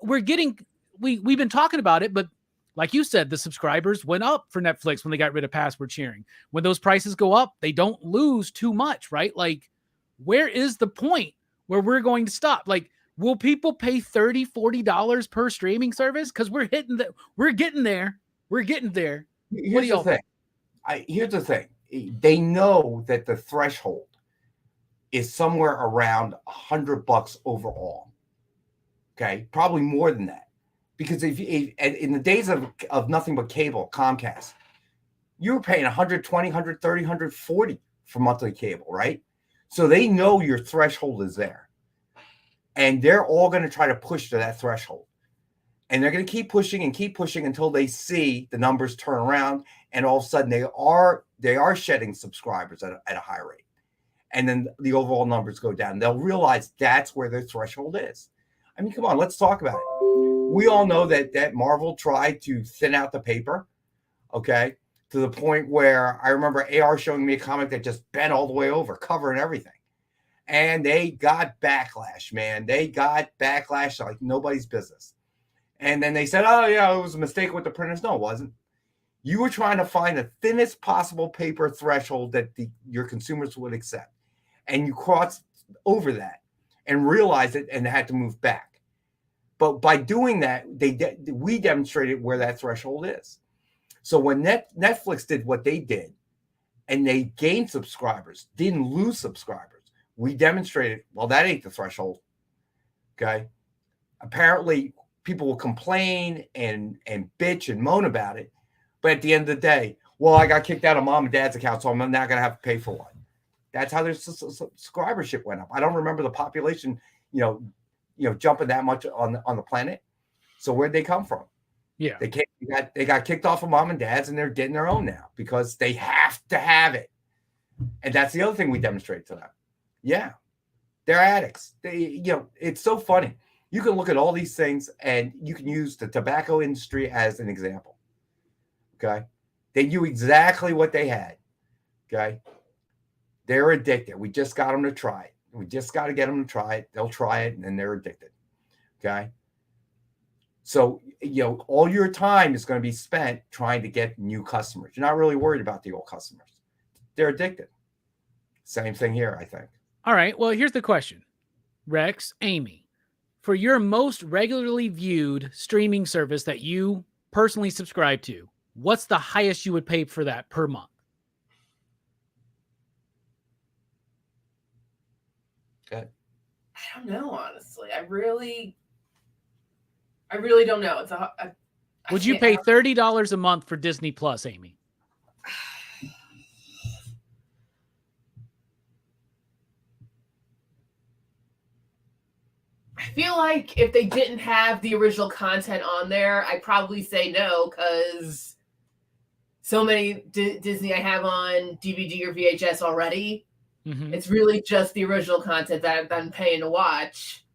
we've been talking about it, but like you said, the subscribers went up for Netflix when they got rid of password sharing. When those prices go up, they don't lose too much, right? Like, where is the point where we're going to stop? Like, will people pay $30, $40 per streaming service? Because we're getting there. We're getting there. Here's the thing. They know that the threshold is somewhere around $100 overall. Okay, probably more than that. Because if in the days of nothing but cable, Comcast, you were paying $120, $130, $140 for monthly cable, right? So they know your threshold is there. And they're all going to try to push to that threshold. And they're going to keep pushing until they see the numbers turn around. And all of a sudden they are shedding subscribers at a high rate. And then the overall numbers go down. They'll realize that's where their threshold is. I mean, come on, let's talk about it. We all know that Marvel tried to thin out the paper, okay, to the point where I remember AR showing me a comic that just bent all the way over, cover and everything. And they got backlash, man. They got backlash like nobody's business. And then they said, oh, yeah, it was a mistake with the printers. No, it wasn't. You were trying to find the thinnest possible paper threshold that your consumers would accept. And you crossed over that and realized it and had to move back. But by doing that, we demonstrated where that threshold is. So when Netflix did what they did, and they gained subscribers, didn't lose subscribers, we demonstrated, well, that ain't the threshold. Okay. Apparently, people will complain and bitch and moan about it. But at the end of the day, well, I got kicked out of mom and dad's account, so I'm not going to have to pay for one. That's how their subscribership went up. I don't remember the population, jumping that much on the planet. So where'd they come from? Yeah, they got kicked off of mom and dad's, and they're getting their own now because they have to have it. And that's the other thing we demonstrate to them. Yeah, they're addicts. It's so funny. You can look at all these things, and you can use the tobacco industry as an example. Okay, they knew exactly what they had. Okay, they're addicted. We just got them to try it. We just got to get them to try it. They'll try it, and then they're addicted. Okay. So, all your time is going to be spent trying to get new customers. You're not really worried about the old customers. They're addicted. Same thing here, I think. All right. Well, here's the question. Rex, Amy, for your most regularly viewed streaming service that you personally subscribe to, what's the highest you would pay for that per month? Good. I don't know, honestly. I really don't know. Would you pay $30 a month for Disney Plus, Amy? I feel like if they didn't have the original content on there, I'd probably say no, because so many Disney I have on DVD or VHS already. Mm-hmm. It's really just the original content that I'm paying to watch.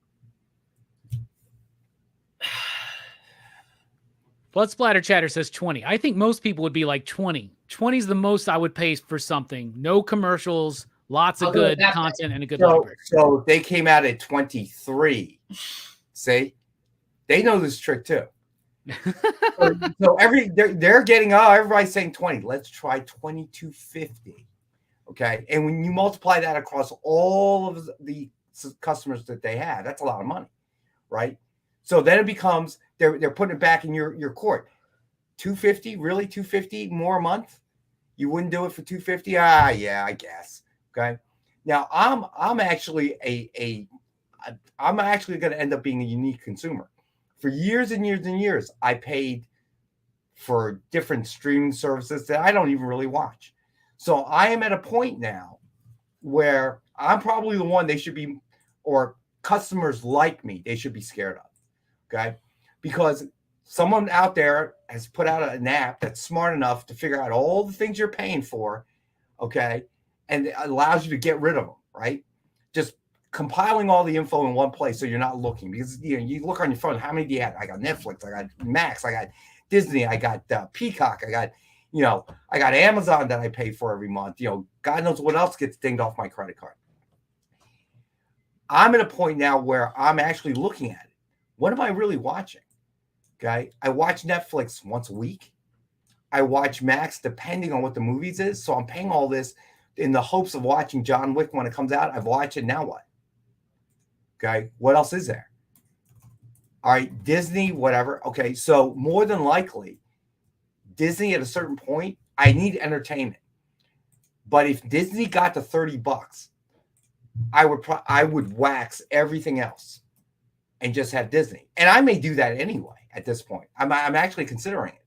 Blood Splatter Chatter says 20. I think most people would be like 20. 20 is the most I would pay for something. No commercials, lots of good content, and a good library. So they came out at 23. See, they know this trick too. so they're getting everybody's saying 20. Let's try 22.50. Okay. And when you multiply that across all of the customers that they have, that's a lot of money, right? So then it becomes they're putting it back in your court. $250, really? $250 more a month? You wouldn't do it for $250? Yeah, I guess. Okay. Now I'm actually I'm actually going to end up being a unique consumer. For years and years and years, I paid for different streaming services that I don't even really watch. So I am at a point now where I'm probably the one they should be, or customers like me, they should be scared of. Okay. Because someone out there has put out an app that's smart enough to figure out all the things you're paying for. Okay. And it allows you to get rid of them, right? Just compiling all the info in one place so you're not looking, because you look on your phone, how many do you have? I got Netflix, I got Max, I got Disney, I got Peacock, I got I got Amazon that I pay for every month. God knows what else gets dinged off my credit card. I'm at a point now where I'm actually looking at it. What am I really watching? Okay, I watch Netflix once a week. I watch Max depending on what the movies is. So I'm paying all this in the hopes of watching John Wick when it comes out. I've watched it. Now what? Okay, what else is there? All right, Disney, whatever. Okay, so more than likely, Disney at a certain point, I need entertainment. But if Disney got to $30, I would wax everything else and just have Disney. And I may do that anyway at this point. I'm actually considering it.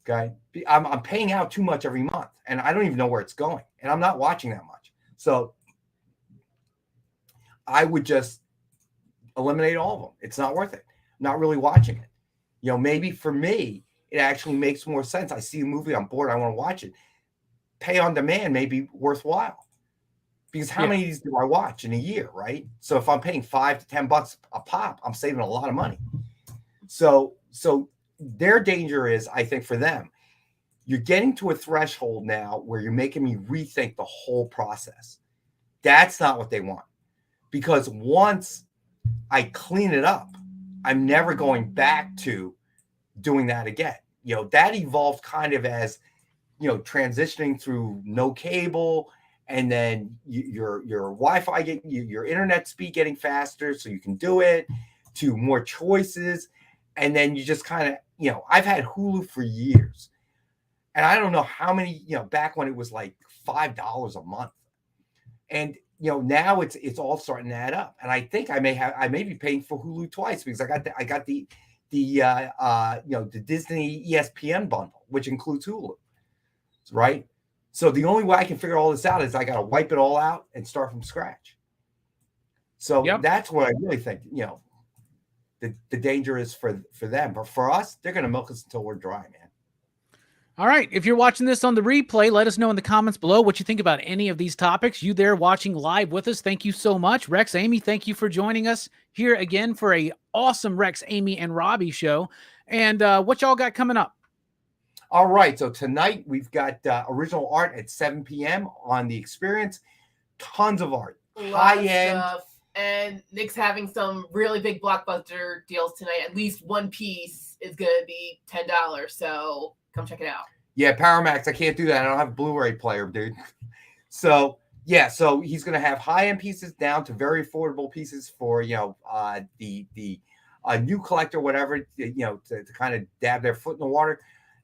Okay, I'm paying out too much every month, and I don't even know where it's going, and I'm not watching that much. So I would just eliminate all of them. It's not worth it. I'm not really watching it. Maybe for me, it actually makes more sense. I see a movie, I'm bored, I want to watch it. Pay on demand may be worthwhile, because how many of these do I watch in a year, right? So if I'm paying $5 to $10 a pop, I'm saving a lot of money. So their danger is, I think, for them, you're getting to a threshold now where you're making me rethink the whole process. That's not what they want, because once I clean it up, I'm never going back to doing that again. That evolved kind of as, transitioning through no cable, and then your Wi-Fi, your internet speed getting faster so you can do it, to more choices. And then you just kind of, I've had Hulu for years, and I don't know how many, back when it was like $5 a month. And, now it's all starting to add up. And I think I may be paying for Hulu twice, because I got the Disney ESPN bundle, which includes Hulu, right? So the only way I can figure all this out is I got to wipe it all out and start from scratch. So that's what I really think, the danger is for them. But for us, they're going to milk us until we're dry, man. All right. If you're watching this on the replay, let us know in the comments below what you think about any of these topics. You there watching live with us, thank you so much. Rex, Amy, thank you for joining us here again for a awesome Rex, Amy, and Robbie show. And what y'all got coming up? All right. So tonight we've got original art at 7 p.m. on The Experience. Tons of art. High-end stuff. And Nick's having some really big blockbuster deals tonight. At least one piece is going to be $10. So come check it out. Yeah, Paramax. I can't do that. I don't have a Blu-ray player, dude. So he's going to have high-end pieces down to very affordable pieces for, the new collector, whatever, to kind of dab their foot in the water.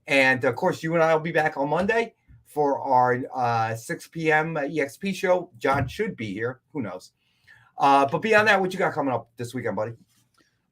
And of course, you and I will be back on Monday for our 6 p.m. EXP show. John should be here. Who knows? But beyond that, what you got coming up this weekend, buddy?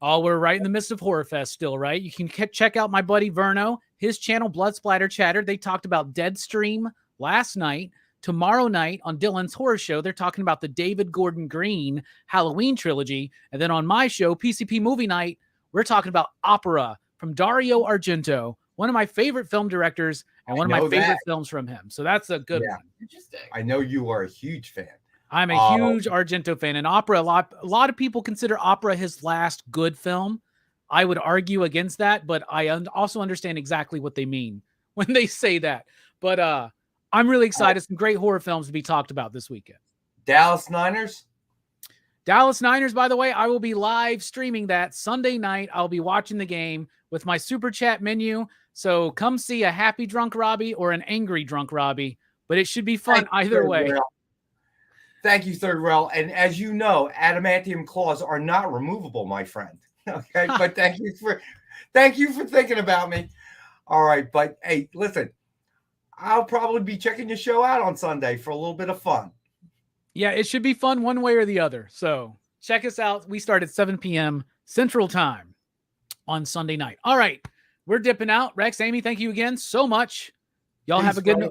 Oh, we're right in the midst of Horror Fest still, right? You can check out my buddy Verno, his channel, Blood Splatter Chatter. They talked about Deadstream last night. Tomorrow night on Dylan's Horror Show, they're talking about the David Gordon Green Halloween trilogy. And then on my show, PCP Movie Night, we're talking about Opera from Dario Argento, one of my favorite film directors and one of my favorite films from him. So that's a good one. Interesting. I know you are a huge fan. I'm a huge Argento fan, and Opera, a lot of people consider Opera his last good film. I would argue against that, but I also understand exactly what they mean when they say that. But I'm really excited. Some great horror films to be talked about this weekend. Dallas Niners, by the way, I will be live streaming that Sunday night. I'll be watching the game with my super chat menu. So come see a happy drunk Robbie or an angry drunk Robbie but it should be fun either way. Thank you, Third Rail. And as you know, adamantium claws are not removable, my friend. Okay, but thank you for thinking about me. All right, but hey, listen, I'll probably be checking your show out on Sunday for a little bit of fun. Yeah, it should be fun one way or the other. So check us out. We start at 7 p.m. Central Time on Sunday night. All right, we're dipping out. Rex, Amy, thank you again so much. Y'all have a good